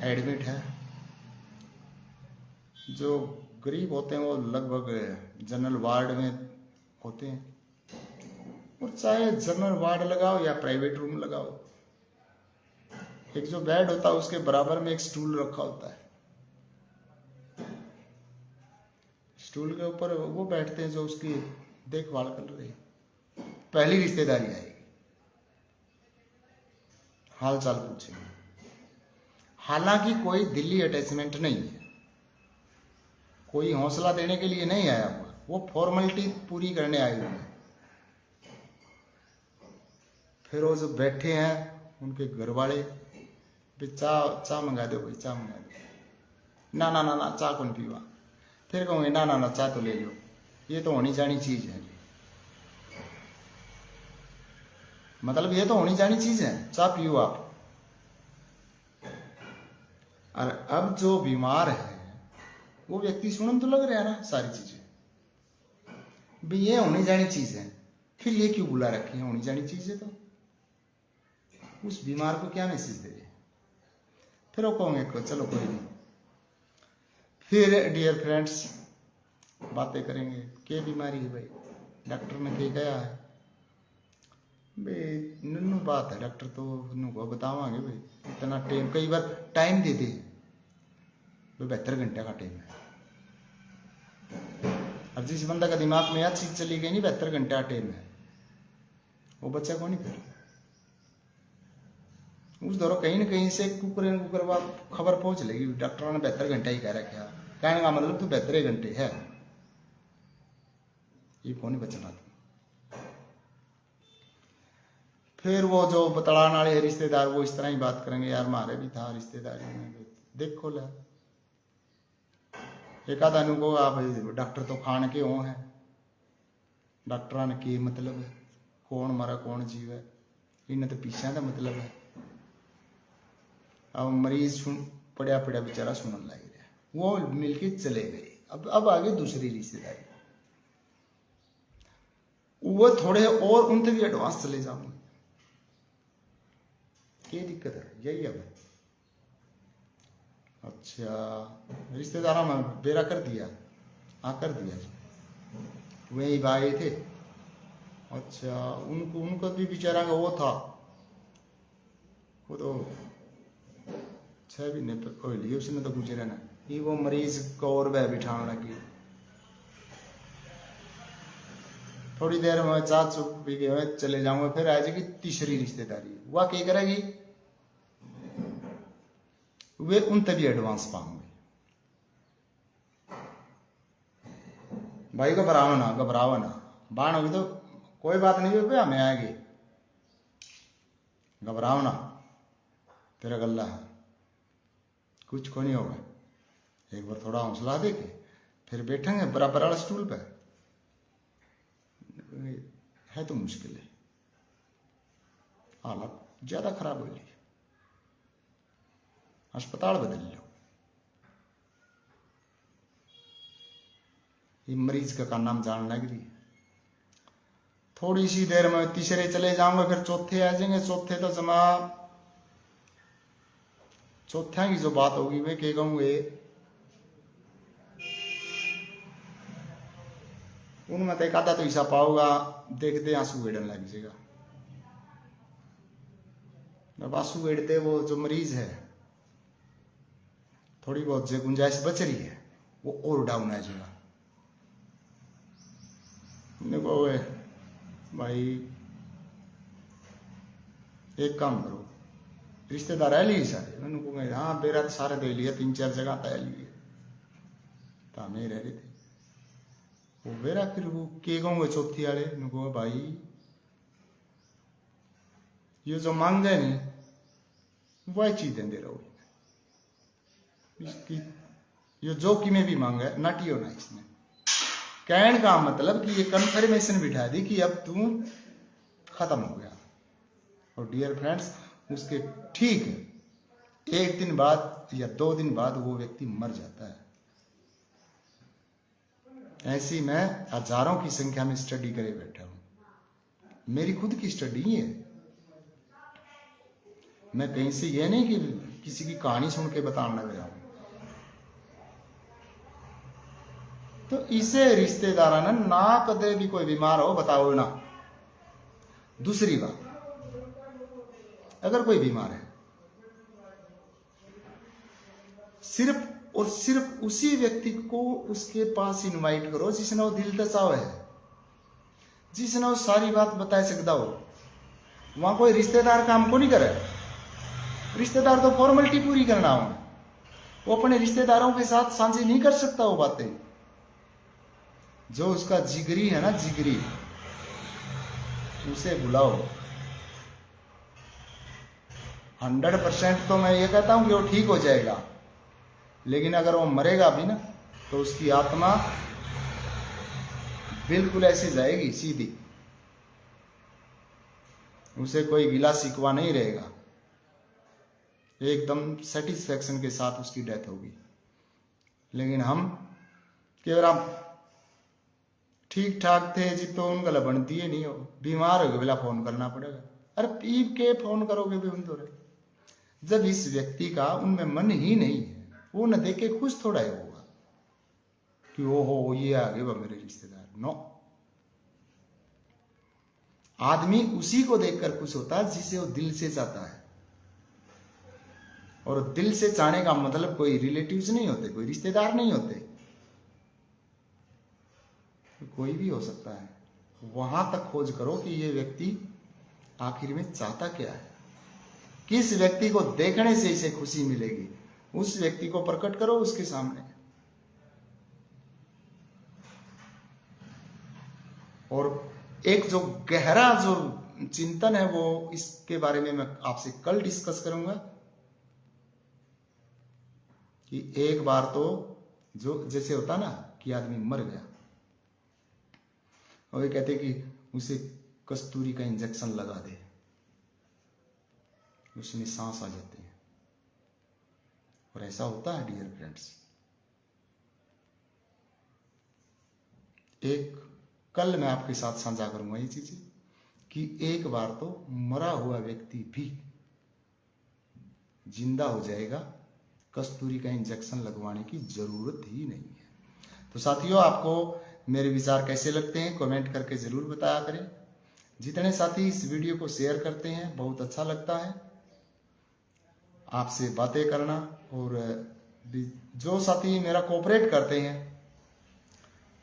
एडमिट है। जो गरीब होते हैं वो लगभग जनरल वार्ड में होते हैं, और चाहे जनरल वार्ड लगाओ या प्राइवेट रूम लगाओ, एक जो बेड होता है उसके बराबर में एक स्टूल रखा होता है, स्टूल के ऊपर वो बैठते हैं जो उसकी देखभाल कर रहे हैं। पहली रिश्तेदारी आएगी, हाल चाल पूछेंगे। हालांकि कोई दिल्ली अटैचमेंट नहीं है, कोई हौसला देने के लिए नहीं आया हुआ, वो फॉर्मेलिटी पूरी करने आए हुए हैं। फिर वो जो बैठे हैं उनके घर वाले, चा मंगा दो भाई, चा मंगा दो। ना ना ना ना, चा कौन पीवा। फिर कहूँगे ना ना ना, चा तो ले लो, ये तो होनी जानी चीज है। मतलब ये तो होनी जानी चीज है, चा पियो आप। और अब जो बीमार है वो व्यक्ति सुनन तो लग रहा है ना सारी चीजें, भी ये होनी जानी चीज है, फिर ये क्यों बुला रखी है, होनी जानी चीज है तो उस बीमार को क्या मैसेज दे रहे। फिर वो कहोगे चलो कोई नहीं। फिर डियर फ्रेंड्स बातें करेंगे, क्या बीमारी है भाई, डॉक्टर ने क्या गया है भाई, नन्नू बात है, डॉक्टर तो को बतावांगे भाई, इतना टाइम, कई बार टाइम देते हैं भाई 72 घंटे का टाइम है। और जिस बंदा का दिमाग में यह चीज चली गई नहीं 72 घंटे का टाइम है, वो बच्चा को नहीं फिर उस दौरान कहीं ना कहीं से कुकर खबर पहुंच लेगी, डॉक्टर ने 72 घंटे ही कह रखा, कहने का मतलब तो 72 घंटे है, ये कौन ही बचना। फिर वो जो बतलाने वाले रिश्तेदार वो इस तरह ही बात करेंगे, यार मारे भी था रिश्तेदारी में, देखो ला एक आधा को आप डॉक्टर तो खान के हो है, डॉक्टर ने की मतलब है, कौन मरा कौन जीव है, इन्हें तो पीछे का मतलब है। अब मरीज सुन पड़ा पड़ा बेचारा सुनने लग रहा, वो मिलके चले गए। अब आगे दूसरी रिश्तेदारी, वो थोड़े और उनसे भी एडवांस चले जाऊंगे, क्या दिक्कत है, यही है भाई। अच्छा रिश्तेदारों में बेरा कर दिया, हाँ कर दिया, वही भाई थे। अच्छा उनको भी बेचारा का वो था, वो तो 6 महीने लिए उसने तो गुजरे ना, ये वो मरीज को और वह बिठाने लगी। थोड़ी देर में चार चुप भी गए चले जाऊंगा, फिर आ जाएगी तीसरी रिश्तेदारी, वह क्या करेगी, वे उन तभी एडवांस पाऊंगे, भाई घबराओ ना, बाण होगी तो कोई बात नहीं है, हमें आएगी, घबराओ ना, तेरा गल्ला है, कुछ को नहीं होगा, एक बार थोड़ा हौसला देके फिर बैठेंगे बराबर वाले स्टूल पे, है तो मुश्किल है, हालत ज्यादा खराब हो गई, अस्पताल बदल लो। ये मरीज का नाम जान लग रही है, थोड़ी सी देर में तीसरे चले जाऊंगे, फिर चौथे आ जाएंगे। चौथे तो जमा चौथा की जो बात होगी वे क्या कहूंगे, उनमें तो एक आधा तो हिस्सा पाओगा, देखते आंसू गेड़ने लग जाएगा। जब आंसू गेड़ते वो जो मरीज है थोड़ी बहुत जो गुंजाइश बच रही है वो और डाउन आ जाएगा। देखो भाई एक काम करो, रिश्तेदार है लिए सारे, मैंने कहूँगा हाँ बेरा तो सारे दे लिया, 3-4 जगह तय लिए तो हमें रह रहे थे वो बेरा। फिर वो के कहूँगे चौथी वाले कहूँगा भाई ये जो मांग है नहीं वह चीज दे रहो, इसकी ये जो कि में भी मांगा है नाटियो ना, इसमें कहने का मतलब कि ये कंफर्मेशन बिठा दी कि अब तू खत्म हो गया। और डियर फ्रेंड्स उसके ठीक 1 दिन बाद या 2 दिन बाद वो व्यक्ति मर जाता है। ऐसी मैं हजारों की संख्या में स्टडी करे बैठा हूं, मेरी खुद की स्टडी है, मैं कहीं से ये नहीं कि किसी की कहानी सुन के बताने लग रहा हूं। तो इसे रिश्तेदार ना कदे भी कोई बीमार हो बताओ ना, दूसरी बात, अगर कोई बीमार है, सिर्फ और सिर्फ उसी व्यक्ति को उसके पास इनवाइट करो जिसने वो दिल दसाव है, जिसने वो सारी बात बता सकता हो। वहां कोई रिश्तेदार काम को नहीं करे। रिश्तेदार तो फॉर्मेलिटी पूरी करना हो, वो अपने रिश्तेदारों के साथ साझी नहीं कर सकता वो बातें। जो उसका जिगरी है ना, जिगरी, उसे बुलाओ। 100% तो मैं ये कहता हूं कि वो ठीक हो जाएगा, लेकिन अगर वो मरेगा भी ना तो उसकी आत्मा बिल्कुल ऐसी जाएगी सीधी, उसे कोई गिला शिकवा नहीं रहेगा, एकदम सेटिस्फेक्शन के साथ उसकी डेथ होगी। लेकिन हम केवल आप ठीक ठाक थे जी तो उनका लबन दिए नहीं हो, बीमार हो गए बोला फोन करना पड़ेगा। अरे पी के फोन करोगे भी उन तो रहे। जब इस व्यक्ति का उनमें मन ही नहीं है, वो न देख के खुश थोड़ा ही होगा कि ओ हो ये आ गए मेरे रिश्तेदार। नो, आदमी उसी को देखकर खुश होता है जिसे वो दिल से चाहता है। और दिल से चाहने का मतलब कोई रिलेटिव्स नहीं होते, कोई रिश्तेदार नहीं होते, कोई भी हो सकता है। वहां तक खोज करो कि ये व्यक्ति आखिर में चाहता क्या है, किस व्यक्ति को देखने से इसे खुशी मिलेगी, उस व्यक्ति को प्रकट करो उसके सामने। और एक जो गहरा जो चिंतन है वो इसके बारे में मैं आपसे कल डिस्कस करूंगा कि एक बार तो जो जैसे होता ना कि आदमी मर गया और ये कहते कि उसे कस्तूरी का इंजेक्शन लगा दे, उसमें सांस आ जाती है। और ऐसा होता है डियर फ्रेंड्स। एक कल मैं आपके साथ साझा करूंगा ये चीजें कि एक बार तो मरा हुआ व्यक्ति भी जिंदा हो जाएगा, कस्तूरी का इंजेक्शन लगवाने की जरूरत ही नहीं है। तो साथियों, आपको मेरे विचार कैसे लगते हैं कमेंट करके जरूर बताया करें। जितने साथी इस वीडियो को शेयर करते हैं बहुत अच्छा लगता है आपसे बातें करना। और जो साथी मेरा कोऑपरेट करते हैं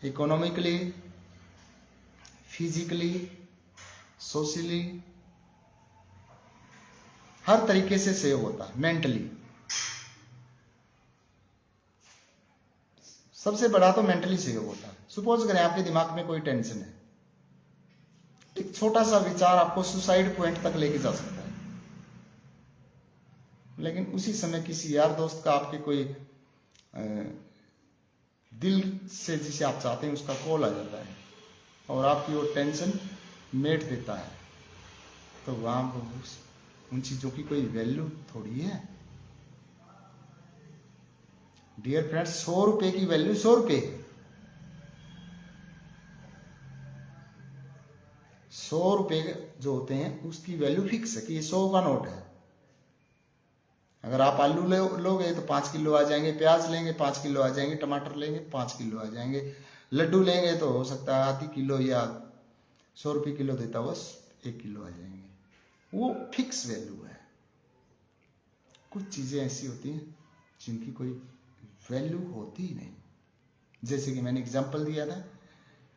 इकोनॉमिकली, फिजिकली, सोशली, हर तरीके से सहयोग होता है, मेंटली। सबसे बड़ा तो मेंटली सहयोग होता है। सपोज करें आपके दिमाग में कोई टेंशन है, एक छोटा सा विचार आपको सुसाइड पॉइंट तक लेके जा सकता है, लेकिन उसी समय किसी यार दोस्त का आपके कोई दिल से जिसे आप चाहते हैं उसका कॉल आ जाता है और आपकी वो टेंशन मेट देता है, तो वहां उन चीजों की कोई वैल्यू थोड़ी है। डियर फ्रेंड्स, 100 रुपए की वैल्यू 100 रुपए, 100 रुपए जो होते हैं उसकी वैल्यू फिक्स है कि ये 100 का नोट है। अगर आप आलू लोगे तो 5 किलो आ जाएंगे, प्याज लेंगे 5 किलो आ जाएंगे, टमाटर लेंगे 5 किलो आ जाएंगे, लड्डू लेंगे तो हो सकता है आधी किलो या 100 रुपये किलो देता हुआ 1 किलो आ जाएंगे। वो फिक्स वैल्यू है। कुछ चीजें ऐसी होती हैं जिनकी कोई वैल्यू होती ही नहीं। जैसे कि मैंने एग्जांपल दिया था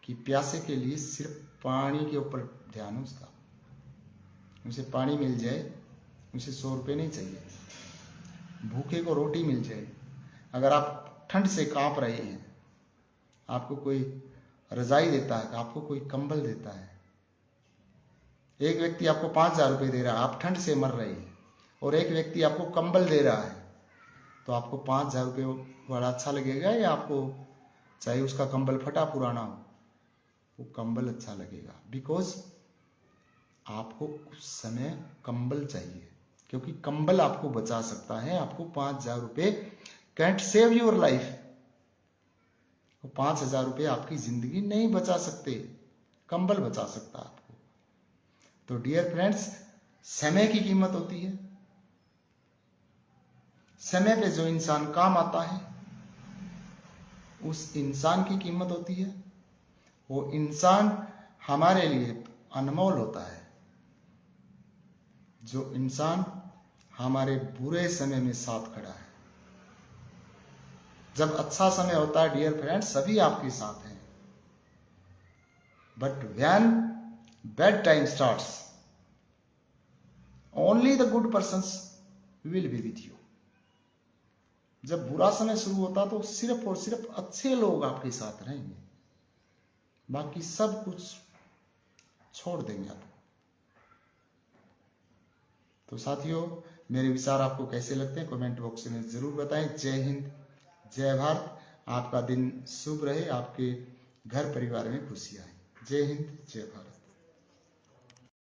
कि प्यासे के लिए सिर्फ पानी के ऊपर ध्यान है उसका, उसे पानी मिल जाए उसे 100 रुपये नहीं चाहिए। भूखे को रोटी मिल जाए, अगर आप ठंड से कांप रहे हैं, आपको कोई रजाई देता है, आपको कोई कंबल देता है, एक व्यक्ति आपको 5,000 रुपये दे रहा है, आप ठंड से मर रहे हैं, और एक व्यक्ति आपको कंबल दे रहा है, तो आपको 5,000 रुपये बड़ा अच्छा लगेगा या आपको चाहे उसका कंबल फटा पुराना हो, वो कंबल अच्छा लगेगा? बिकॉज आपको उस समय कंबल चाहिए, क्योंकि कंबल आपको बचा सकता है। आपको 5,000 रुपये कैंट सेव योर लाइफ, 5,000 रुपये आपकी जिंदगी नहीं बचा सकते, कंबल बचा सकता है आपको। तो डियर फ्रेंड्स, समय की कीमत होती है। समय पे जो इंसान काम आता है उस इंसान की कीमत होती है। वो इंसान हमारे लिए अनमोल होता है। जो इंसान हमारे बुरे समय में साथ खड़ा है। जब अच्छा समय होता है डियर फ्रेंड्स, सभी आपके साथ हैं, but when bad time starts, only the good persons will be with you. जब बुरा समय शुरू होता तो सिर्फ और सिर्फ अच्छे लोग आपके साथ रहेंगे, बाकी सब कुछ छोड़ देंगे आपको। तो साथियों, मेरे विचार आपको कैसे लगते हैं कमेंट बॉक्स में जरूर बताएं। जय हिंद, जय भारत। आपका दिन शुभ रहे, आपके घर परिवार में खुशियां आए। जय हिंद, जय भारत।